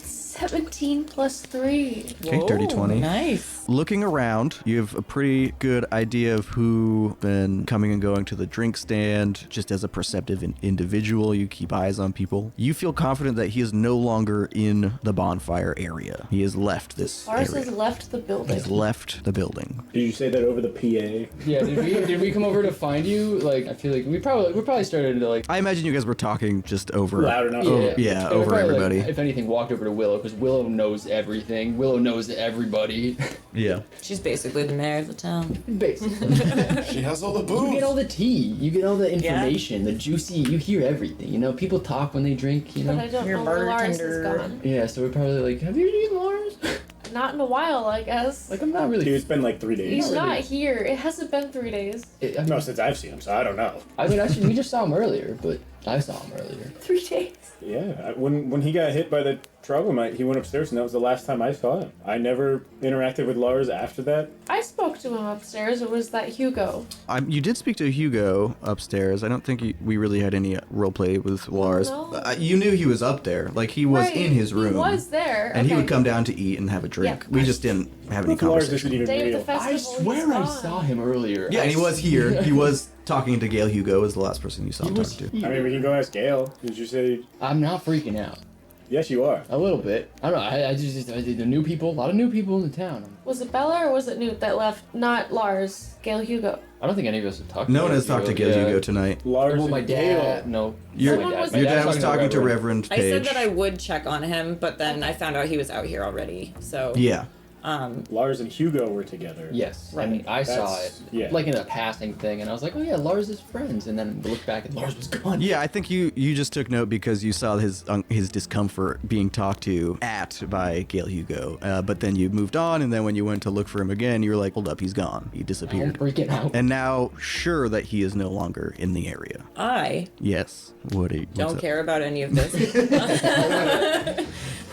17 plus 3. Okay, dirty 20. Nice. Looking around, you have a pretty good idea of who been coming and going to the drink stand. Just as a perceptive individual, you keep eyes on people. You feel confident that he is no longer in the bonfire area. He has left this Lars area. has left the building. He's left the building. Did you say that over the PA? Yeah, did we come over to find you? Like, I feel like we probably started to like. I imagine you guys were talking just over. Loud enough. Yeah, And we over probably, like, everybody. if anything, walked over to Willow because Willow knows everything. Willow knows everybody. Yeah. She's basically the mayor of the town. Basically. She has all the You get all booze. the tea. You get all the information, the juicy. You hear everything. People talk when they drink. But I don't Your know where Lars is bartender. gone. Yeah, so we're probably like, have you seen Lars? Not in a while, I guess. Like, I'm not really. Dude, it's been like 3 days. He's really. not here. It hasn't been 3 days. No, since I've seen him, so I don't know. I mean, actually, we just saw him earlier, but I saw him earlier. 3 days. Yeah, when he got hit by the troglodyte, he went upstairs, and that was the last time I saw him. I never interacted with Lars after that. I spoke to him upstairs. It was that Hugo. You did speak to Hugo upstairs. I don't think we really had any roleplay with Lars. No. You knew he was up there. Like, he was Right, in his room. He was there. And he Okay. would come down to eat and have a drink. Yeah. We just didn't have any Lars isn't conversation. even Day of real. the festival. I he's swear I gone. saw him earlier. Yeah, and he was here. He was talking to Gail Hugo is the last person you saw him talking to. I mean, we can go ask Gail. Did you say? I'm not freaking out. Yes, you are. A little bit. I don't know. I the new people. A lot of new people in the town. Was it Bella or was it Newt that left? Not Lars. Gail Hugo. I don't think any of us have talked to No one has talked to Gail Hugo tonight. Lars Well, my and dad. Gail. No. Your, Someone was- your My dad dad's was talking to Reverend I Page. said that I would check on him, but then I found out he was out here already. So Yeah. Lars and Hugo were together. Yes. Right. And I saw it. That's- yeah. Like in a passing thing, and I was like, oh yeah, Lars is friends. And then looked back and Lars was gone. Yeah, I think you just took note because you saw his discomfort being talked to by Gail Hugo. But then you moved on, and then when you went to look for him again, you were like, hold up, he's gone. He I'm disappeared. freaking out. And now, sure that he is no longer in the area. I Yes. What's don't up? care about any of this.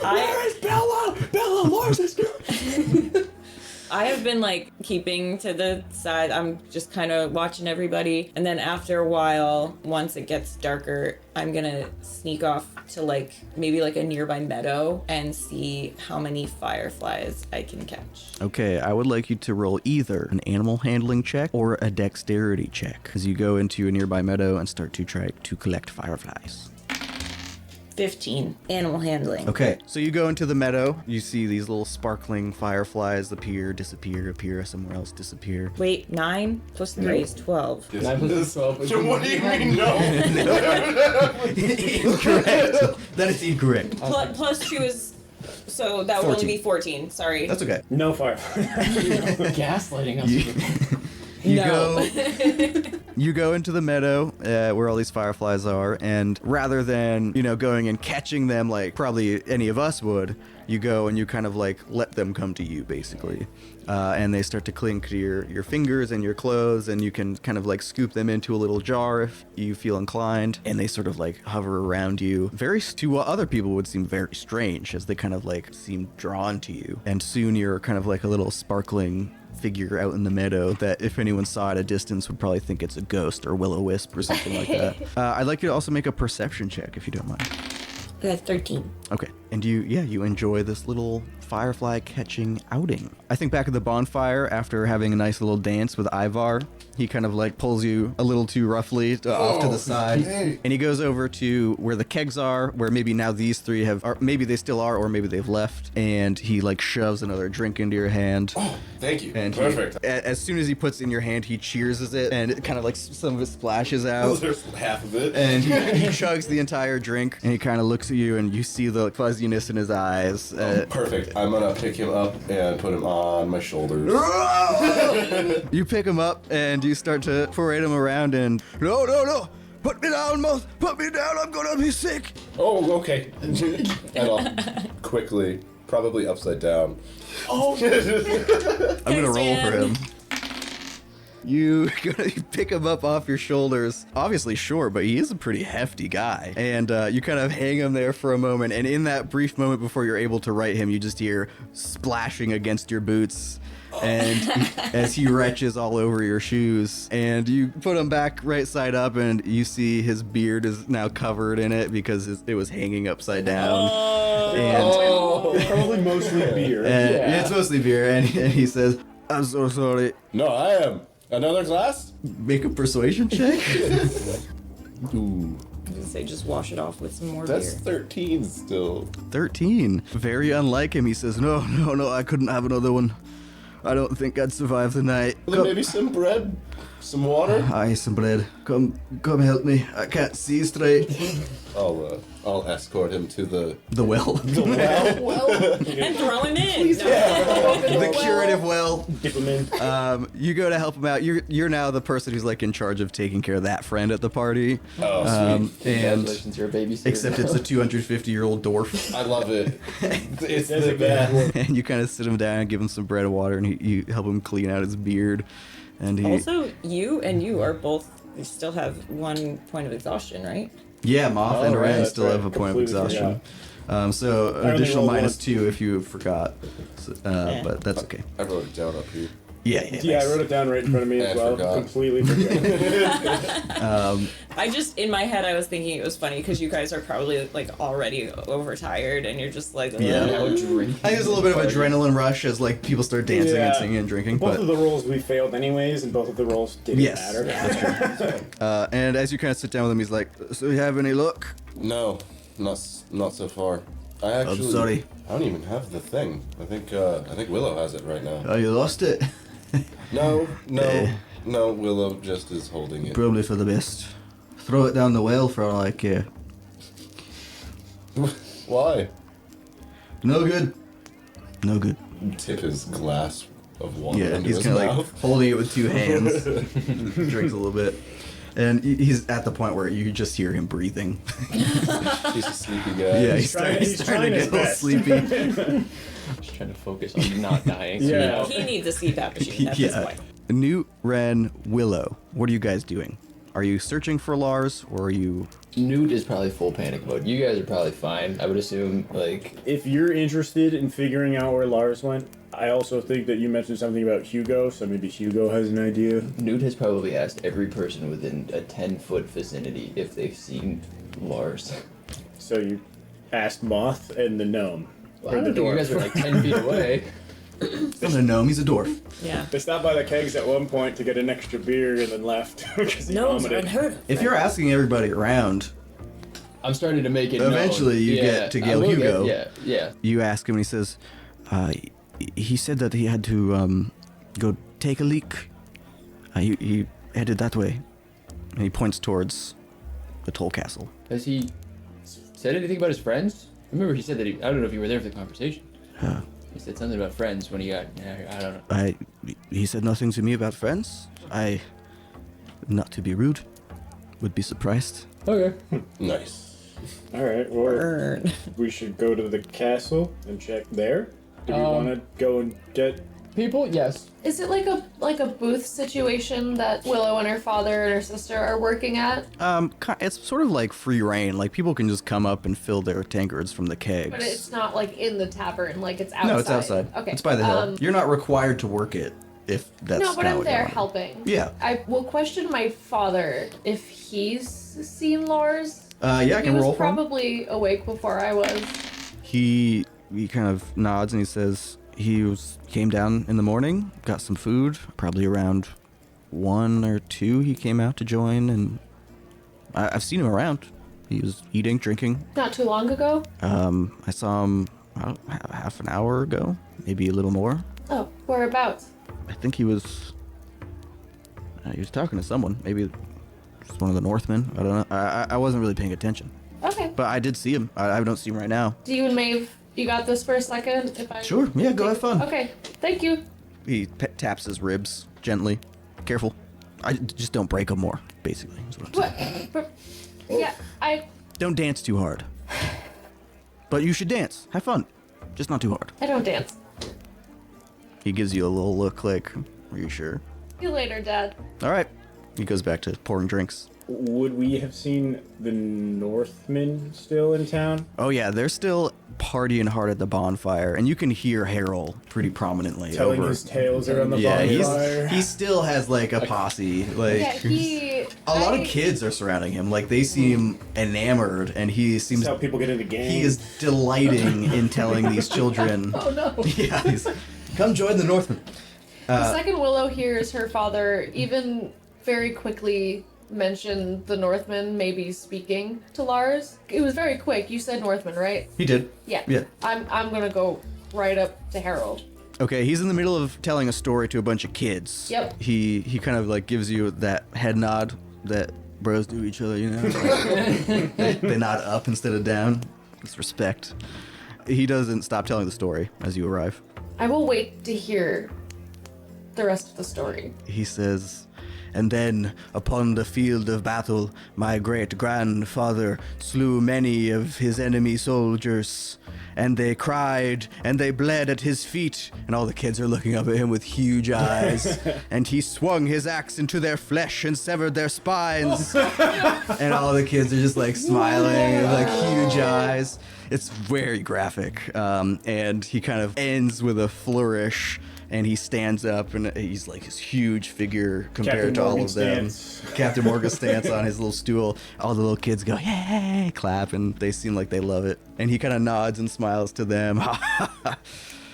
Where's Bella? Bella, Lars is good. I have been like keeping to the side. I'm just kind of watching everybody. And then after a while, once it gets darker, I'm gonna sneak off to like maybe like a nearby meadow and see how many fireflies I can catch. Okay, I would like you to roll either an animal handling check or a dexterity check as you go into a nearby meadow and start to try to collect fireflies. 15. Animal handling. Okay, so you go into the meadow, you see these little sparkling fireflies appear, disappear, appear somewhere else, disappear. Wait, 9 plus 3 is 12. 9 plus 12. So what do you mean no? Incorrect. That is incorrect. Plus 2 is... So that would 14. only be 14. Sorry. That's okay. No fire. Gaslighting us. You No. you go into the meadow where all these fireflies are, and rather than, going and catching them like probably any of us would, you go and you kind of like let them come to you basically. And they start to cling to your fingers and your clothes, and you can kind of like scoop them into a little jar if you feel inclined, and they sort of like hover around you. To what other people would seem very strange, as they kind of like seem drawn to you. And soon you're kind of like a little sparkling figure out in the meadow that if anyone saw at a distance would probably think it's a ghost or will-o-wisp or something like that. I'd like you to also make a perception check if you don't mind. 13. Okay. And you enjoy this little firefly catching outing. I think back at the bonfire after having a nice little dance with Ivar, he kind of like pulls you a little too roughly off to the side, hey. and he goes over to where the kegs are, where maybe now these three maybe they still are, or maybe they've left, and he like shoves another drink into your hand. Oh, thank you. And Perfect. As soon as he puts it in your hand, he cheers it, and it kind of like some of it splashes out. There's half of it. And he chugs the entire drink, and he kind of looks at you, and you see the fuzziness in his eyes. Perfect. I'm gonna pick him up and put him on my shoulders. You pick him up, and you start to parade him around, and no, put me down, Moth, put me down, I'm gonna be sick. Oh, okay. And I'll quickly, probably upside down. I'm gonna roll for him. You pick him up off your shoulders. Obviously short, but he is a pretty hefty guy. And you kind of hang him there for a moment. And in that brief moment before you're able to right him, you just hear splashing against your boots. And as he retches all over your shoes. And you put him back right side up, and you see his beard is now covered in it because it was hanging upside down. Probably mostly beer. And it's mostly beer. And he says, I'm so sorry. No, I am. Another glass? Make a persuasion check. Ooh. I was gonna say just wash it off with some more That's beer. 13 still. 13. Very unlike him. He says, no, I couldn't have another one. I don't think I'd survive the night. Well, then maybe some bread? Some water? Aye, some bread. Come help me. I can't see straight. I'll escort him to the The well. And throw him in. The curative well. Dip him in. You go to help him out. You're now the person who's like in charge of taking care of that friend at the party. Oh, sweet. And Congratulations, you're a babysitter. except it's a 250-year-old dwarf. I love it. It's That's the a bad best. one. And you kind of sit him down and give him some bread and water, and you help him clean out his beard. And he Also, you are both. You still have 1 point of exhaustion, right? Yeah, Moth and Oh, right, Wren that's still right. have a point of Completely exhaustion. So an only additional rolled minus one. 2 if you forgot. So, but that's okay. I wrote it down up here. Yeah, I wrote it down right in front of me as well. Forgot. Completely forgot. I just, in my head, I was thinking it was funny because you guys are probably like already overtired and you're just like, Yeah. Now drinking. I think there's a little bit of adrenaline rush as like people start dancing and Yeah. singing and drinking. Both but of the rolls we failed anyways, and both of the rolls didn't Yes. matter. and as you kind of sit down with him, he's like, "So you have any luck?" No, not so far. I actually. sorry. I don't even have the thing. I think Willow has it right now. Oh, you lost it. No, Willow just is holding it. Probably for the best. Throw it down the well for all I care. Why? No good. No good. Tip his glass of water Yeah, into he's his kind of like mouth. holding it with two hands. Drinks a little bit. And he's at the point where you just hear him breathing. He's a sleepy guy. Yeah, He's trying he's starting to his get a little best. sleepy. Just trying to focus on not dying. Yeah. he needs a CPAP machine at this point. Newt, Wren, Willow, what are you guys doing? Are you searching for Lars, or are you... Newt is probably full panic mode. You guys are probably fine. I would assume, like... If you're interested in figuring out where Lars went, I also think that you mentioned something about Hugo, so maybe Hugo has an idea. Newt has probably asked every person within a 10-foot vicinity if they've seen Lars. So you asked Moth and the gnome. Well, or I the don't think you guys are like 10 feet away. He's not a gnome, he's a dwarf. Yeah. They stopped by the kegs at one point to get an extra beer and then left because he vomited. unheard of. If you're asking everybody around, I'm starting to make it Eventually known. you get to I Gale will Hugo. Yeah. you ask him and he says, he said that he had to go take a leak. He headed that way. And he points towards the toll castle. Has he said anything about his friends? Remember he said that I don't know if you were there for the conversation. He said something about friends when he got, I don't know. He said nothing to me about friends. Not to be rude, would be surprised. Okay. Nice. Alright, well, we should go to the castle and check there. Do we want to go and get... People, yes. Is it like a booth situation that Willow and her father and her sister are working at? It's sort of like free reign. Like people can just come up and fill their tankards from the kegs. But it's not like in the tavern, like it's outside. No, it's outside. Okay. It's by the hill. You're not required to work it if that's No, but not I'm what you there want. helping. Yeah. I will question my father if he's seen Lars. Yeah, I can he roll was for him. probably awake before I was. He kind of nods and he says came down in the morning, got some food, probably around 1 or 2 he came out to join, and I've seen him around. He was eating, drinking. Not too long ago. I saw him about half an hour ago, maybe a little more. Oh, whereabouts? I think he was talking to someone, maybe just one of the Northmen. I don't know. I wasn't really paying attention, Okay. but I did see him. I don't see him right now. Do you and Maeve, you got this for a second? If I Sure, yeah, go have fun. Okay, thank you. He taps his ribs gently. Careful. I just don't break them more, basically. Is what I'm saying. What? Yeah, Don't dance too hard. But you should dance. Have fun. Just not too hard. I don't dance. He gives you a little look like, are you sure? See you later, Dad. All right. He goes back to pouring drinks. Would we have seen the Northmen still in town? Oh, yeah, they're still partying hard at the bonfire, and you can hear Harold pretty prominently Telling over. his tales around the Yeah, bonfire. he still has like a posse. Like Yeah, a lot of kids are surrounding him. Like they seem enamored, and he seems That's how people get into gangs. he is delighting in telling these children. Oh no. Yeah, he's come join the Northmen. The second Willow hears her father even very quickly mention the Northmen maybe speaking to Lars. It was very quick. You said Northmen, right? He did. Yeah. Yeah. I'm gonna go right up to Harold. Okay, he's in the middle of telling a story to a bunch of kids. Yep. He kind of like gives you that head nod that bros do each other, you know? Like, they nod up instead of down. It's respect. He doesn't stop telling the story as you arrive. I will wait to hear the rest of the story. He says, "And then, upon the field of battle, my great-grandfather slew many of his enemy soldiers, and they cried, and they bled at his feet, and all the kids are looking up at him with huge eyes, and he swung his axe into their flesh and severed their spines, and all the kids are just like smiling with like huge eyes. It's very graphic, and he kind of ends with a flourish, And he stands up, and he's like this huge figure compared Captain to all Morgan of them. stance. Captain Morgan stance on his little stool. All the little kids go, yay, clap, and they seem like they love it. And he kind of nods and smiles to them.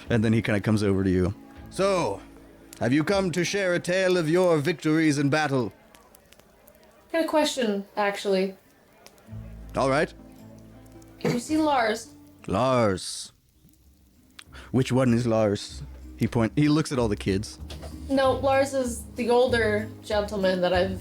And then he kind of comes over to you. So, have you come to share a tale of your victories in battle? I got a question, actually. All right. Have you seen Lars? Lars. Which one is Lars? He looks at all the kids. No, Lars is the older gentleman that I've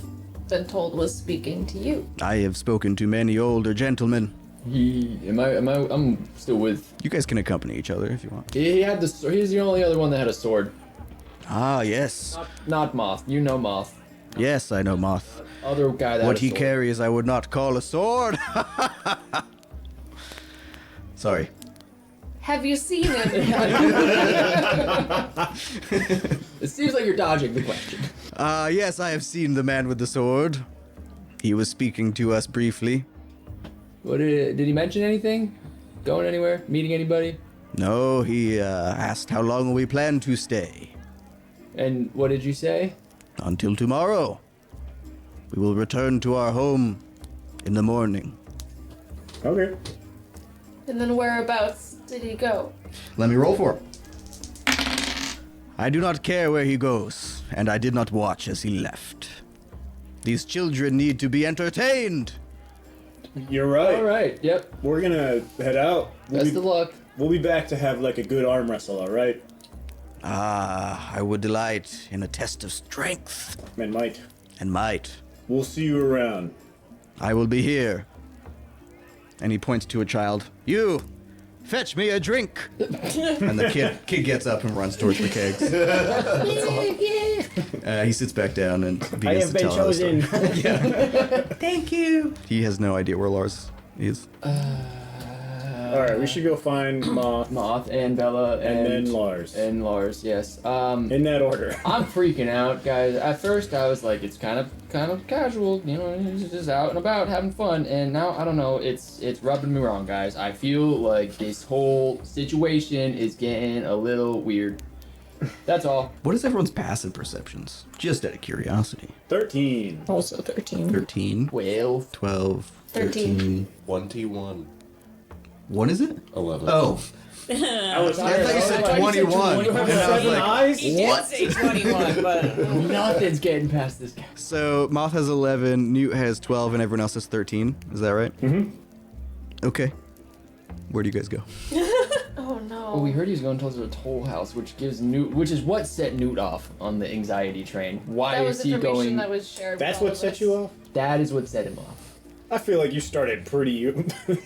been told was speaking to you. I have spoken to many older gentlemen. I'm still with. You guys can accompany each other if you want. He had the. He's the only other one that had a sword. Ah, yes. Not Moth. You know Moth. Yes, I know Moth. Other guy that. What had a he sword. carries, I would not call a sword. Sorry. Have you seen him? It seems like you're dodging the question. Yes, I have seen the man with the sword. He was speaking to us briefly. What did he mention anything? Going anywhere? Meeting anybody? No, he asked how long we plan to stay. And what did you say? Until tomorrow. We will return to our home in the morning. Okay. And then whereabouts did he go? Let me roll for it. I do not care where he goes, and I did not watch as he left. These children need to be entertained. You're right. All right. Yep. We're gonna head out. Best of luck. We'll be back to have like a good arm wrestle, alright? Ah, I would delight in a test of strength And might. and might. We'll see you around. I will be here. And he points to a child. You, fetch me a drink. And the kid gets up and runs towards the kegs. He sits back down and begins to tell another story. Thank you. He has no idea where Lars is. Alright, we should go find Moth and Bella and then Lars. And Lars, yes. In that order. I'm freaking out, guys. At first, I was like, it's kind of casual, you know, he's just out and about having fun. And now, I don't know, it's rubbing me wrong, guys. I feel like this whole situation is getting a little weird. That's all. What is everyone's passive perceptions? Just out of curiosity. 13. Also 13. 13, 12. 12, 13. 13. 21. What is it? 11. Oh, I I thought you said 21. You have And I was 7 like, eyes? He did say 21, but Nothing's getting past this guy. So Moth has 11, Newt has 12, and everyone else has 13. Is that right? Mm-hmm. Okay. Where do you guys go? Oh no. Well, we heard he was going towards the toll house, which is what set Newt off on the anxiety train. Why that was is he information going? that was shared. That's with all what of set us. you off? That is what set him off. I feel like you started pretty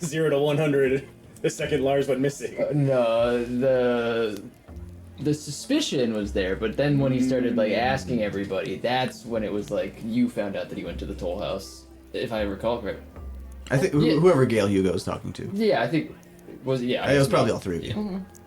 0 to 100 the second Lars went missing. No, the suspicion was there, but then when he started like asking everybody, that's when it was like you found out that he went to the toll house, if I recall correct. I think Yeah. whoever Gale Hugo is talking to. Yeah, I think was yeah. It was probably all three of you.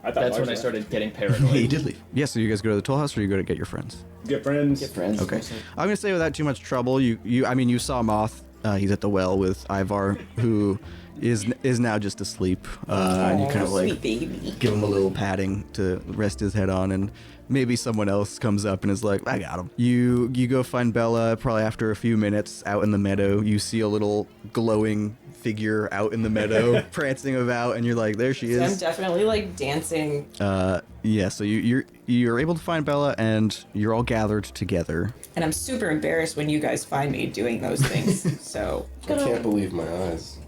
I thought That's Lars when I left. started getting He paranoid. did leave. Yeah, so you guys go to the toll house or you go to get your friends? Get friends. Get friends. Okay. I'm gonna say without too much trouble, you saw Moth. He's at the well with Ivar, who is now just asleep. And you kind of like sweet baby. give him a little patting to rest his head on, and maybe someone else comes up and is like, I got him. You go find Bella. Probably after a few minutes out in the meadow, you see a little glowing figure out in the meadow prancing about, and you're like, there she So I'm is. definitely like dancing. Yeah, so you're able to find Bella, and you're all gathered together. And I'm super embarrassed when you guys find me doing those things. So I can't believe my eyes.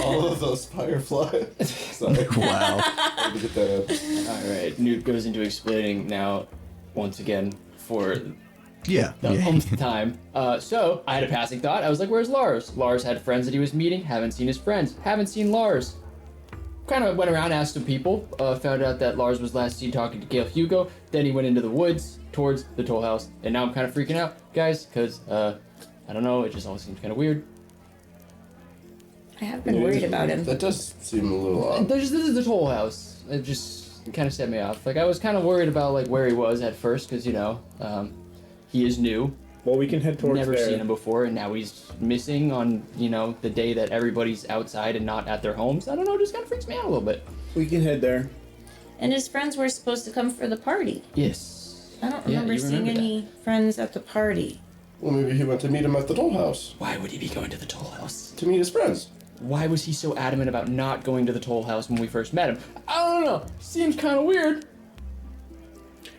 All of those fireflies. Sorry. Wow. Let me get that up. All right. Newt goes into explaining now, once again for Yeah. the yeah. umpth time. So I had a passing thought. I was like, "Where's Lars?" Lars had friends that he was meeting. Haven't seen his friends. Haven't seen Lars. Kind of went around, asked some people. Found out that Lars was last seen talking to Gale Hugo. Then he went into the woods towards the toll house, and now I'm kind of freaking out, guys, because I don't know. It just all seems kind of weird. I have been worried about him. That does seem a little odd. This is the toll house. It just kind of set me off. Like I was kind of worried about like where he was at first, because he is new. Well, we can head towards Never there. seen him before, and now he's missing on the day that everybody's outside and not at their homes. I don't know, it just kind of freaks me out a little bit. We can head there. And his friends were supposed to come for the party. Yes. I don't Yeah, remember you seeing remember any friends at the party. Well, maybe he went to meet him at the toll house Why would he be going to the toll house? to meet his friends. Why was he so adamant about not going to the toll house when we first met him? I don't know. Seems kind of weird.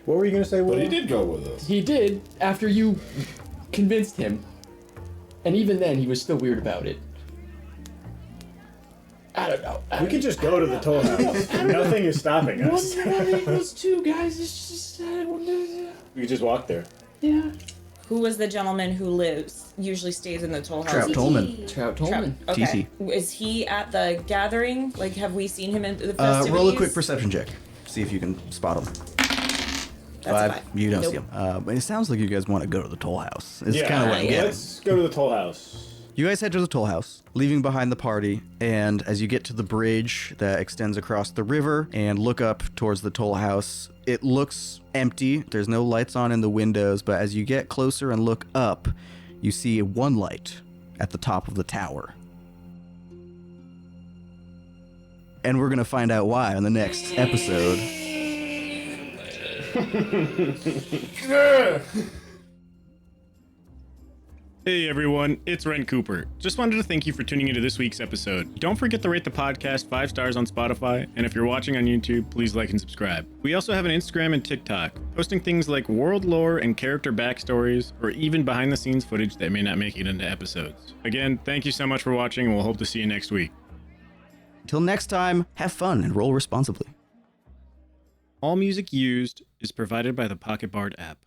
What were you gonna say, Will? But he did go with us. He did after you convinced him. And even then, he was still weird about it. I don't know. We could just go to the toll house. Nothing is stopping us. What's wrong with those two guys? It's just, We could just walk there. yeah. Who was the gentleman who usually stays in the toll house? Trout Tolman. Trout Tolman. Okay. Is he at the gathering? Like, have we seen him in the festivities? Roll a quick perception check. See if you can spot him. That's 5. You don't Nope. see him. But it sounds like you guys want to go to the toll house. It's Yeah, kind of what I'm getting. let's go to the toll house. You guys head to the toll house, leaving behind the party, and as you get to the bridge that extends across the river and look up towards the toll house, it looks empty. There's no lights on in the windows, but as you get closer and look up, you see one light at the top of the tower. And we're going to find out why on the next episode. Hey everyone, it's Wren Cooper. Just wanted to thank you for tuning into this week's episode. Don't forget to rate the podcast 5 stars on Spotify, and if you're watching on YouTube, please like and subscribe. We also have an Instagram and TikTok, posting things like world lore and character backstories, or even behind the scenes footage that may not make it into episodes. Again, thank you so much for watching, and we'll hope to see you next week. Till next time, have fun and roll responsibly. All music used is provided by the Pocket Bard app.